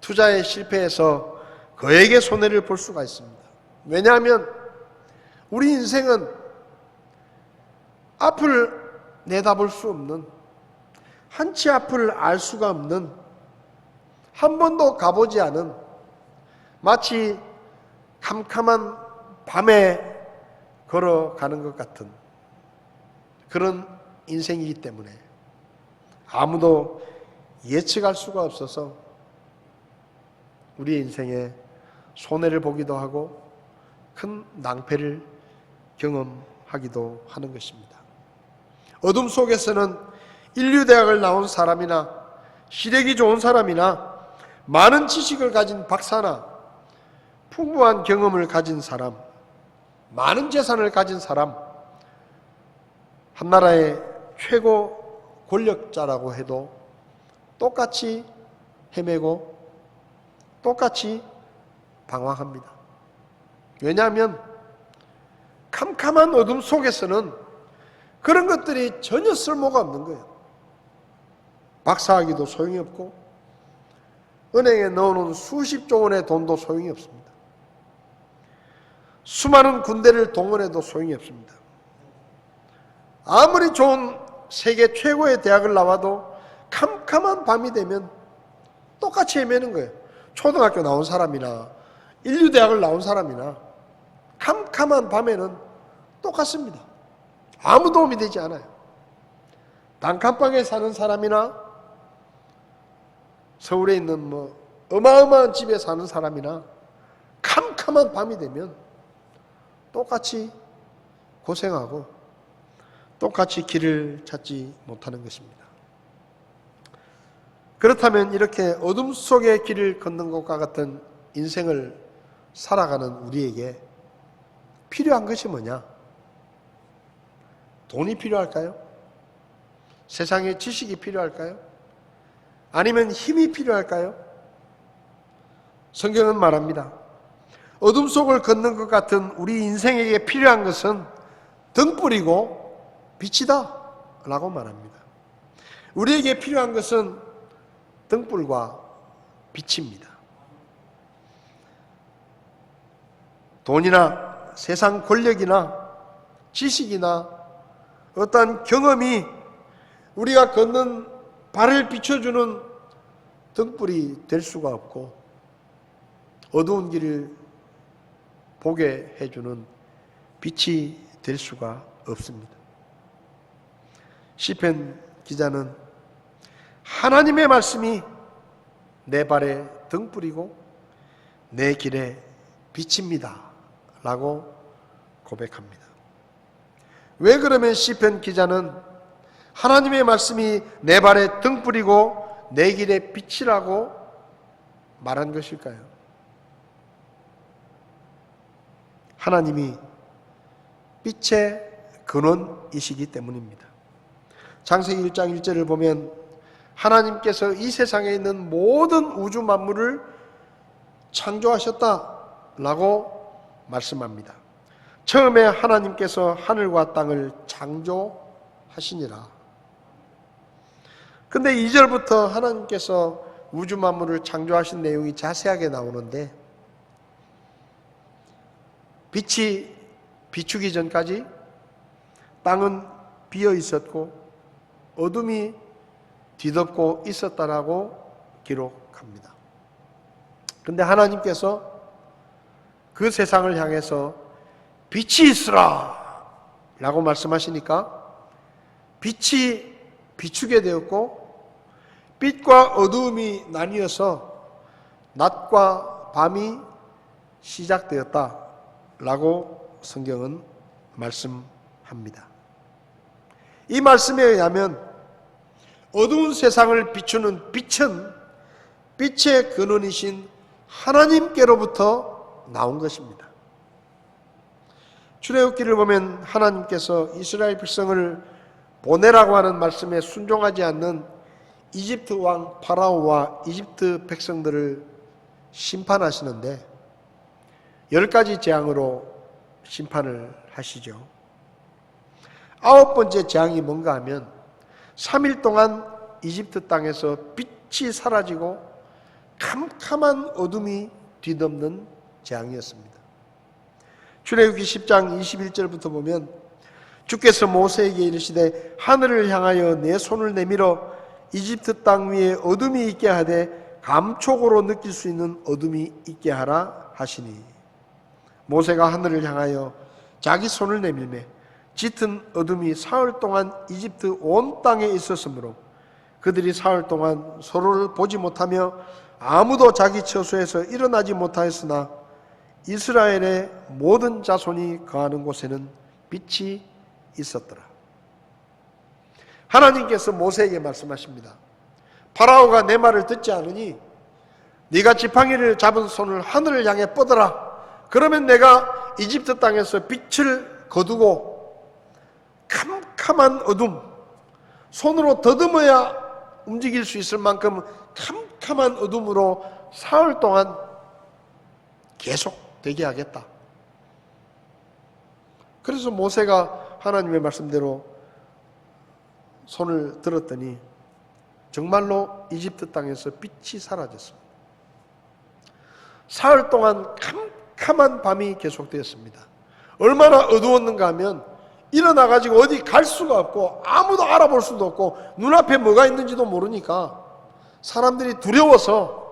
투자에 실패해서 거액의 손해를 볼 수가 있습니다. 왜냐하면 우리 인생은 앞을 내다볼 수 없는, 한치 앞을 알 수가 없는, 한 번도 가보지 않은 마치 캄캄한 밤에 걸어가는 것 같은 그런 인생이기 때문에 아무도 예측할 수가 없어서 우리의 인생에 손해를 보기도 하고 큰 낭패를 경험하기도 하는 것입니다. 어둠 속에서는 인류대학을 나온 사람이나 시력이 좋은 사람이나 많은 지식을 가진 박사나 풍부한 경험을 가진 사람, 많은 재산을 가진 사람, 한 나라의 최고 권력자라고 해도 똑같이 헤매고 똑같이 방황합니다. 왜냐하면 캄캄한 어둠 속에서는 그런 것들이 전혀 쓸모가 없는 거예요. 박사학위도 소용이 없고 은행에 넣어놓은 수십조 원의 돈도 소용이 없습니다. 수많은 군대를 동원해도 소용이 없습니다. 아무리 좋은 세계 최고의 대학을 나와도 캄캄한 밤이 되면 똑같이 헤매는 거예요. 초등학교 나온 사람이나 인류대학을 나온 사람이나 캄캄한 밤에는 똑같습니다. 아무 도움이 되지 않아요. 단칸방에 사는 사람이나 서울에 있는 어마어마한 집에 사는 사람이나 캄캄한 밤이 되면 똑같이 고생하고 똑같이 길을 찾지 못하는 것입니다. 그렇다면 이렇게 어둠 속의 길을 걷는 것과 같은 인생을 살아가는 우리에게 필요한 것이 뭐냐? 돈이 필요할까요? 세상에 지식이 필요할까요? 아니면 힘이 필요할까요? 성경은 말합니다. 어둠 속을 걷는 것 같은 우리 인생에게 필요한 것은 등불이고 빛이다 라고 말합니다. 우리에게 필요한 것은 등불과 빛입니다. 돈이나 세상 권력이나 지식이나 어떠한 경험이 우리가 걷는 발을 비춰주는 등불이 될 수가 없고 어두운 길을 보게 해주는 빛이 될 수가 없습니다. 시편 기자는 하나님의 말씀이 내 발의 등불이고 내 길의 빛입니다 라고 고백합니다. 왜 그러면 시편 기자는 하나님의 말씀이 내 발의 등불이고 내 길의 빛이라고 말한 것일까요? 하나님이 빛의 근원이시기 때문입니다. 창세기 1장 1절을 보면 하나님께서 이 세상에 있는 모든 우주 만물을 창조하셨다라고 말씀합니다. 처음에 하나님께서 하늘과 땅을 창조하시니라. 근데 2절부터 하나님께서 우주 만물을 창조하신 내용이 자세하게 나오는데 빛이 비추기 전까지 땅은 비어 있었고 어둠이 뒤덮고 있었다라고 기록합니다. 그런데 하나님께서 그 세상을 향해서 빛이 있으라 라고 말씀하시니까 빛이 비추게 되었고 빛과 어두움이 나뉘어서 낮과 밤이 시작되었다 라고 성경은 말씀합니다. 합니다. 이 말씀에 의하면 어두운 세상을 비추는 빛은 빛의 근원이신 하나님께로부터 나온 것입니다. 출애굽기를 보면 하나님께서 이스라엘 백성을 보내라고 하는 말씀에 순종하지 않는 이집트 왕 파라오와 이집트 백성들을 심판하시는데 10가지 재앙으로 심판을 하시죠. 9번째 재앙이 뭔가 하면 3일 동안 이집트 땅에서 빛이 사라지고 캄캄한 어둠이 뒤덮는 재앙이었습니다. 출애굽기 10장 21절부터 보면 주께서 모세에게 이르시되 하늘을 향하여 내 손을 내밀어 이집트 땅 위에 어둠이 있게 하되 감촉으로 느낄 수 있는 어둠이 있게 하라 하시니 모세가 하늘을 향하여 자기 손을 내밀매 짙은 어둠이 사흘 동안 이집트 온 땅에 있었으므로 그들이 사흘 동안 서로를 보지 못하며 아무도 자기 처소에서 일어나지 못하였으나 이스라엘의 모든 자손이 거하는 곳에는 빛이 있었더라. 하나님께서 모세에게 말씀하십니다. 파라오가 내 말을 듣지 않으니 네가 지팡이를 잡은 손을 하늘을 향해 뻗어라. 그러면 내가 이집트 땅에서 빛을 거두고 캄캄한 어둠, 손으로 더듬어야 움직일 수 있을 만큼 캄캄한 어둠으로 사흘 동안 계속 되게 하겠다. 그래서 모세가 하나님의 말씀대로 손을 들었더니 정말로 이집트 땅에서 빛이 사라졌습니다. 사흘 동안 캄캄한 밤이 계속되었습니다. 얼마나 어두웠는가 하면 일어나가지고 어디 갈 수가 없고 아무도 알아볼 수도 없고 눈앞에 뭐가 있는지도 모르니까 사람들이 두려워서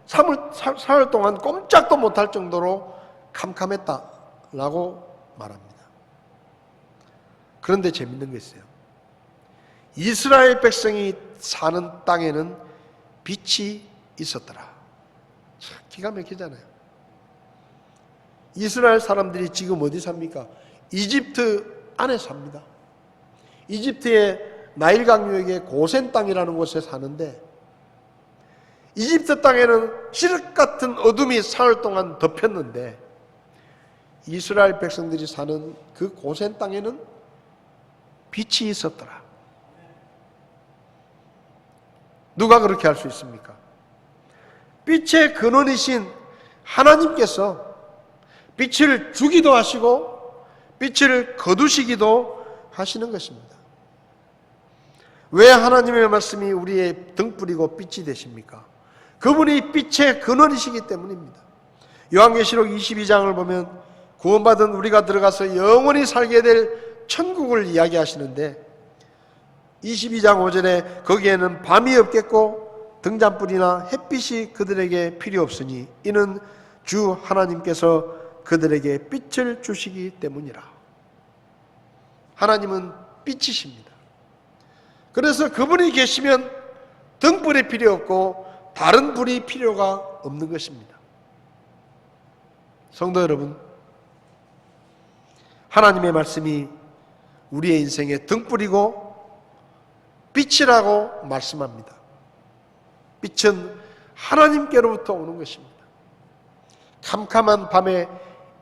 사흘 동안 꼼짝도 못할 정도로 캄캄했다라고 말합니다. 그런데 재밌는 게 있어요. 이스라엘 백성이 사는 땅에는 빛이 있었더라. 참 기가 막히잖아요. 이스라엘 사람들이 지금 어디 삽니까? 이집트 안에 삽니다. 이집트의 나일 강유역의 고센 땅이라는 곳에 사는데 이집트 땅에는 칠흑 같은 어둠이 사흘 동안 덮였는데 이스라엘 백성들이 사는 그 고센 땅에는 빛이 있었더라. 누가 그렇게 할 수 있습니까? 빛의 근원이신 하나님께서 빛을 주기도 하시고 빛을 거두시기도 하시는 것입니다. 왜 하나님의 말씀이 우리의 등불이고 빛이 되십니까? 그분이 빛의 근원이시기 때문입니다. 요한계시록 22장을 보면 구원받은 우리가 들어가서 영원히 살게 될 천국을 이야기하시는데 22장 5절에 거기에는 밤이 없겠고 등잔불이나 햇빛이 그들에게 필요 없으니 이는 주 하나님께서 그들에게 빛을 주시기 때문이라. 하나님은 빛이십니다. 그래서 그분이 계시면 등불이 필요 없고 다른 불이 필요가 없는 것입니다. 성도 여러분, 하나님의 말씀이 우리의 인생의 등불이고 빛이라고 말씀합니다. 빛은 하나님께로부터 오는 것입니다. 캄캄한 밤에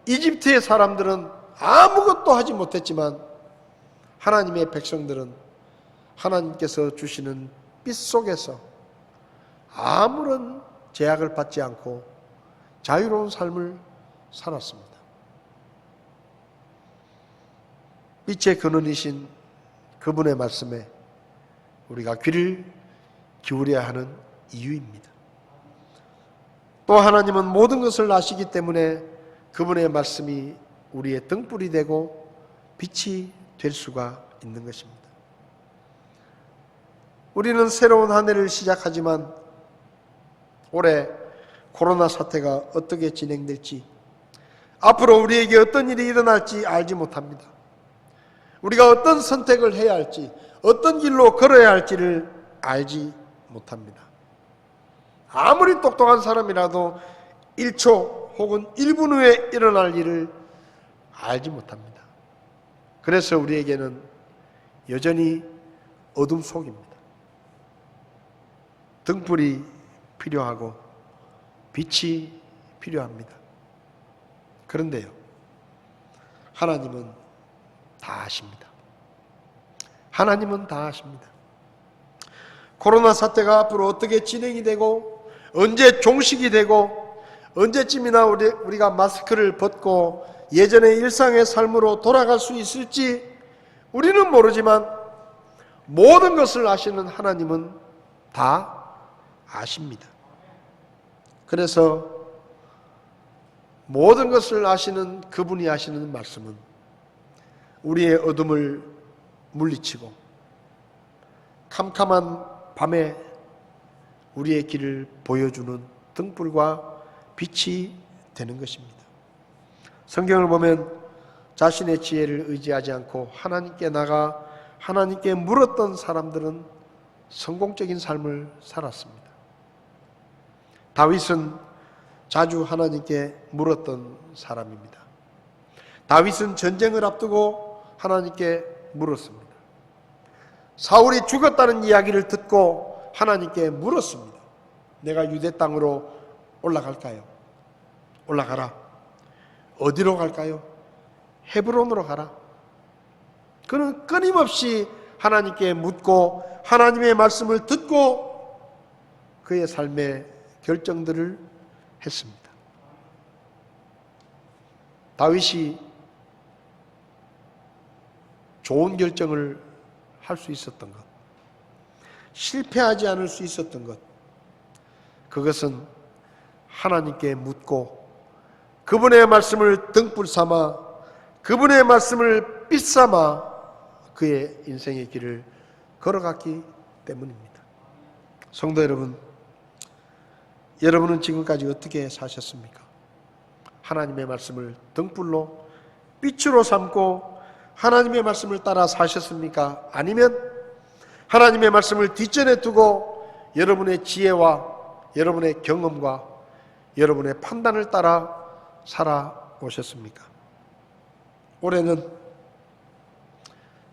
이집트의 사람들은 아무것도 하지 못했지만 하나님의 백성들은 하나님께서 주시는 빛 속에서 아무런 제약을 받지 않고 자유로운 삶을 살았습니다. 빛의 근원이신 그분의 말씀에 우리가 귀를 기울여야 하는 이유입니다. 또 하나님은 모든 것을 아시기 때문에 그분의 말씀이 우리의 등불이 되고 빛이 될 수가 있는 것입니다. 우리는 새로운 한 해를 시작하지만 올해 코로나 사태가 어떻게 진행될지, 앞으로 우리에게 어떤 일이 일어날지 알지 못합니다. 우리가 어떤 선택을 해야 할지, 어떤 길로 걸어야 할지를 알지 못합니다. 아무리 똑똑한 사람이라도 1초 혹은 1분 후에 일어날 일을 알지 못합니다. 그래서 우리에게는 여전히 어둠 속입니다. 등불이 필요하고 빛이 필요합니다. 그런데요, 하나님은 다 아십니다. 하나님은 다 아십니다. 코로나 사태가 앞으로 어떻게 진행이 되고 언제 종식이 되고 언제쯤이나 우리가 마스크를 벗고 예전의 일상의 삶으로 돌아갈 수 있을지 우리는 모르지만 모든 것을 아시는 하나님은 다 아십니다. 그래서 모든 것을 아시는 그분이 하시는 말씀은 우리의 어둠을 물리치고 캄캄한 밤에 우리의 길을 보여주는 등불과 빛이 되는 것입니다. 성경을 보면 자신의 지혜를 의지하지 않고 하나님께 나가 하나님께 물었던 사람들은 성공적인 삶을 살았습니다. 다윗은 자주 하나님께 물었던 사람입니다. 다윗은 전쟁을 앞두고 하나님께 물었습니다. 사울이 죽었다는 이야기를 듣고 하나님께 물었습니다. 내가 유대 땅으로 올라갈까요? 올라가라. 어디로 갈까요? 헤브론으로 가라. 그는 끊임없이 하나님께 묻고 하나님의 말씀을 듣고 그의 삶의 결정들을 했습니다. 다윗이 좋은 결정을 할 수 있었던 것, 실패하지 않을 수 있었던 것, 그것은 하나님께 묻고 그분의 말씀을 등불 삼아 그분의 말씀을 빛 삼아 그의 인생의 길을 걸어갔기 때문입니다. 성도 여러분, 여러분은 지금까지 어떻게 사셨습니까? 하나님의 말씀을 등불로 빛으로 삼고 하나님의 말씀을 따라 사셨습니까? 아니면 하나님의 말씀을 뒷전에 두고 여러분의 지혜와 여러분의 경험과 여러분의 판단을 따라 살아오셨습니까? 올해는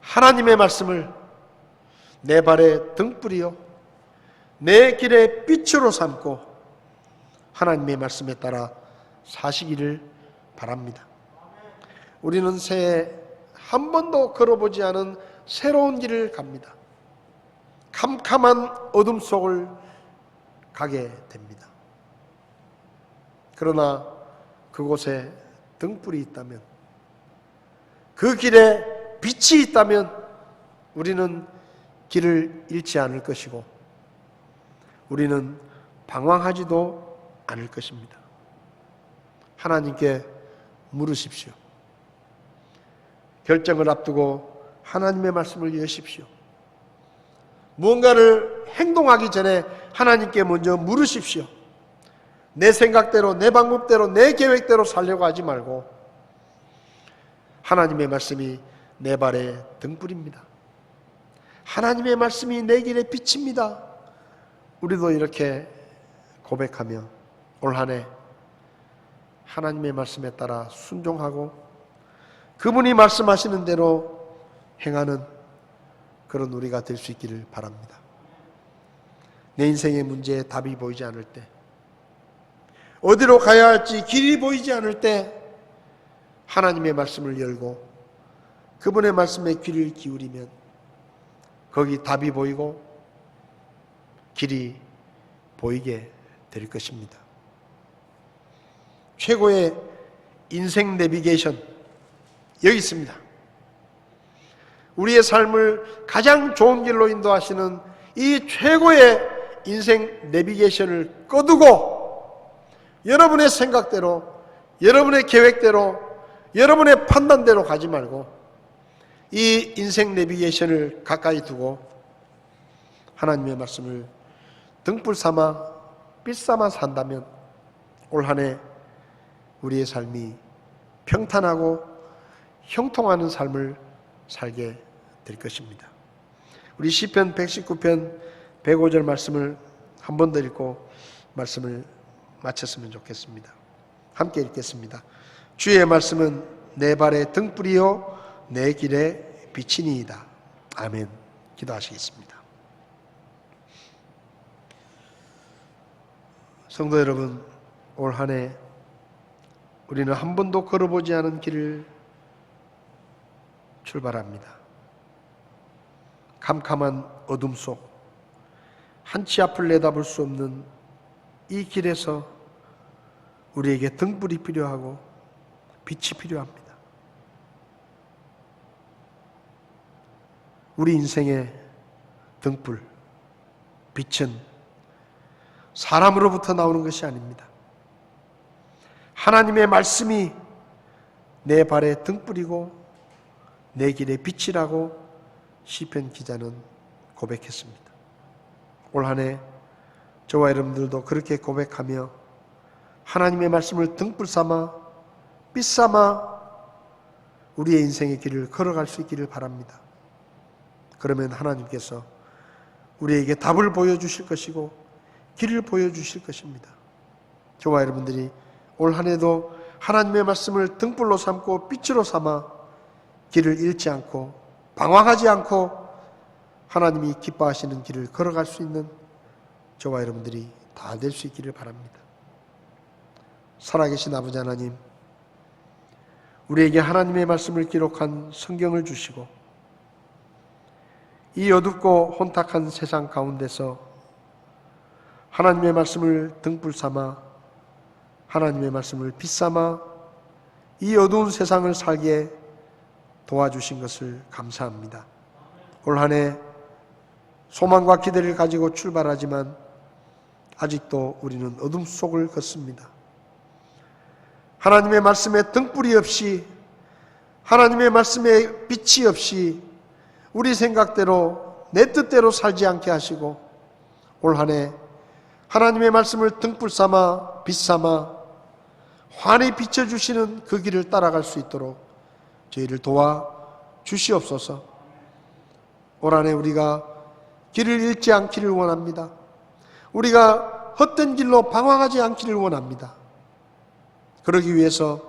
하나님의 말씀을 내 발의 등불이요 내 길의 빛으로 삼고 하나님의 말씀에 따라 사시기를 바랍니다. 우리는 새해 한 번도 걸어보지 않은 새로운 길을 갑니다. 캄캄한 어둠 속을 가게 됩니다. 그러나 그곳에 등불이 있다면, 그 길에 빛이 있다면 우리는 길을 잃지 않을 것이고 우리는 방황하지도 않을 것입니다. 하나님께 물으십시오. 결정을 앞두고 하나님의 말씀을 여십시오. 무언가를 행동하기 전에 하나님께 먼저 물으십시오. 내 생각대로, 내 방법대로, 내 계획대로 살려고 하지 말고 하나님의 말씀이 내 발의 등불입니다. 하나님의 말씀이 내 길의 빛입니다. 우리도 이렇게 고백하며 올 한 해 하나님의 말씀에 따라 순종하고 그분이 말씀하시는 대로 행하는 그런 우리가 될 수 있기를 바랍니다. 내 인생의 문제에 답이 보이지 않을 때, 어디로 가야 할지 길이 보이지 않을 때 하나님의 말씀을 열고 그분의 말씀에 귀를 기울이면 거기 답이 보이고 길이 보이게 될 것입니다. 최고의 인생 내비게이션 여기 있습니다. 우리의 삶을 가장 좋은 길로 인도하시는 이 최고의 인생 내비게이션을 꺼두고 여러분의 생각대로, 여러분의 계획대로, 여러분의 판단대로 가지 말고 이 인생 내비게이션을 가까이 두고 하나님의 말씀을 등불 삼아 빛 삼아 산다면 올 한 해 우리의 삶이 평탄하고 형통하는 삶을 살게 될 것입니다. 우리 시편 119편 105절 말씀을 한 번 더 읽고 말씀을 마쳤으면 좋겠습니다. 함께 읽겠습니다. 주의 말씀은 내 발의 등불이요 내 길의 빛이니이다. 아멘. 기도하시겠습니다. 성도 여러분, 올 한 해 우리는 한 번도 걸어보지 않은 길을 출발합니다. 캄캄한 어둠 속 한치 앞을 내다볼 수 없는 이 길에서 우리에게 등불이 필요하고 빛이 필요합니다. 우리 인생의 등불, 빛은 사람으로부터 나오는 것이 아닙니다. 하나님의 말씀이 내 발의 등불이고 내 길의 빛이라고 시편 기자는 고백했습니다. 올 한 해 저와 여러분들도 그렇게 고백하며 하나님의 말씀을 등불 삼아 빛 삼아 우리의 인생의 길을 걸어갈 수 있기를 바랍니다. 그러면 하나님께서 우리에게 답을 보여주실 것이고 길을 보여주실 것입니다. 저와 여러분들이 올 한 해도 하나님의 말씀을 등불로 삼고 빛으로 삼아 길을 잃지 않고 방황하지 않고 하나님이 기뻐하시는 길을 걸어갈 수 있는 저와 여러분들이 다 될 수 있기를 바랍니다. 살아계신 아버지 하나님, 우리에게 하나님의 말씀을 기록한 성경을 주시고 이 어둡고 혼탁한 세상 가운데서 하나님의 말씀을 등불 삼아 하나님의 말씀을 빛 삼아 이 어두운 세상을 살게 도와주신 것을 감사합니다. 올 한 해 소망과 기대를 가지고 출발하지만 아직도 우리는 어둠 속을 걷습니다. 하나님의 말씀에 등불이 없이 하나님의 말씀에 빛이 없이 우리 생각대로 내 뜻대로 살지 않게 하시고 올 한 해 하나님의 말씀을 등불 삼아 빛 삼아 환히 비춰주시는 그 길을 따라갈 수 있도록 저희를 도와 주시옵소서. 올 한 해 우리가 길을 잃지 않기를 원합니다. 우리가 헛된 길로 방황하지 않기를 원합니다. 그러기 위해서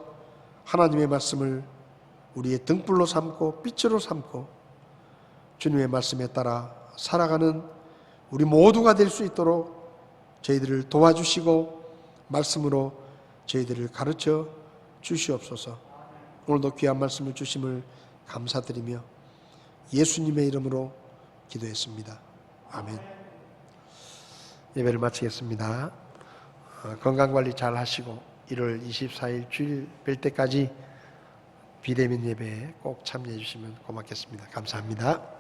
하나님의 말씀을 우리의 등불로 삼고 빛으로 삼고 주님의 말씀에 따라 살아가는 우리 모두가 될 수 있도록 저희들을 도와주시고 말씀으로 저희들을 가르쳐 주시옵소서. 오늘도 귀한 말씀을 주심을 감사드리며 예수님의 이름으로 기도했습니다. 아멘. 예배를 마치겠습니다. 건강관리 잘 하시고 1월 24일 주일 뵐 때까지 비대면 예배에 꼭 참여해 주시면 고맙겠습니다. 감사합니다.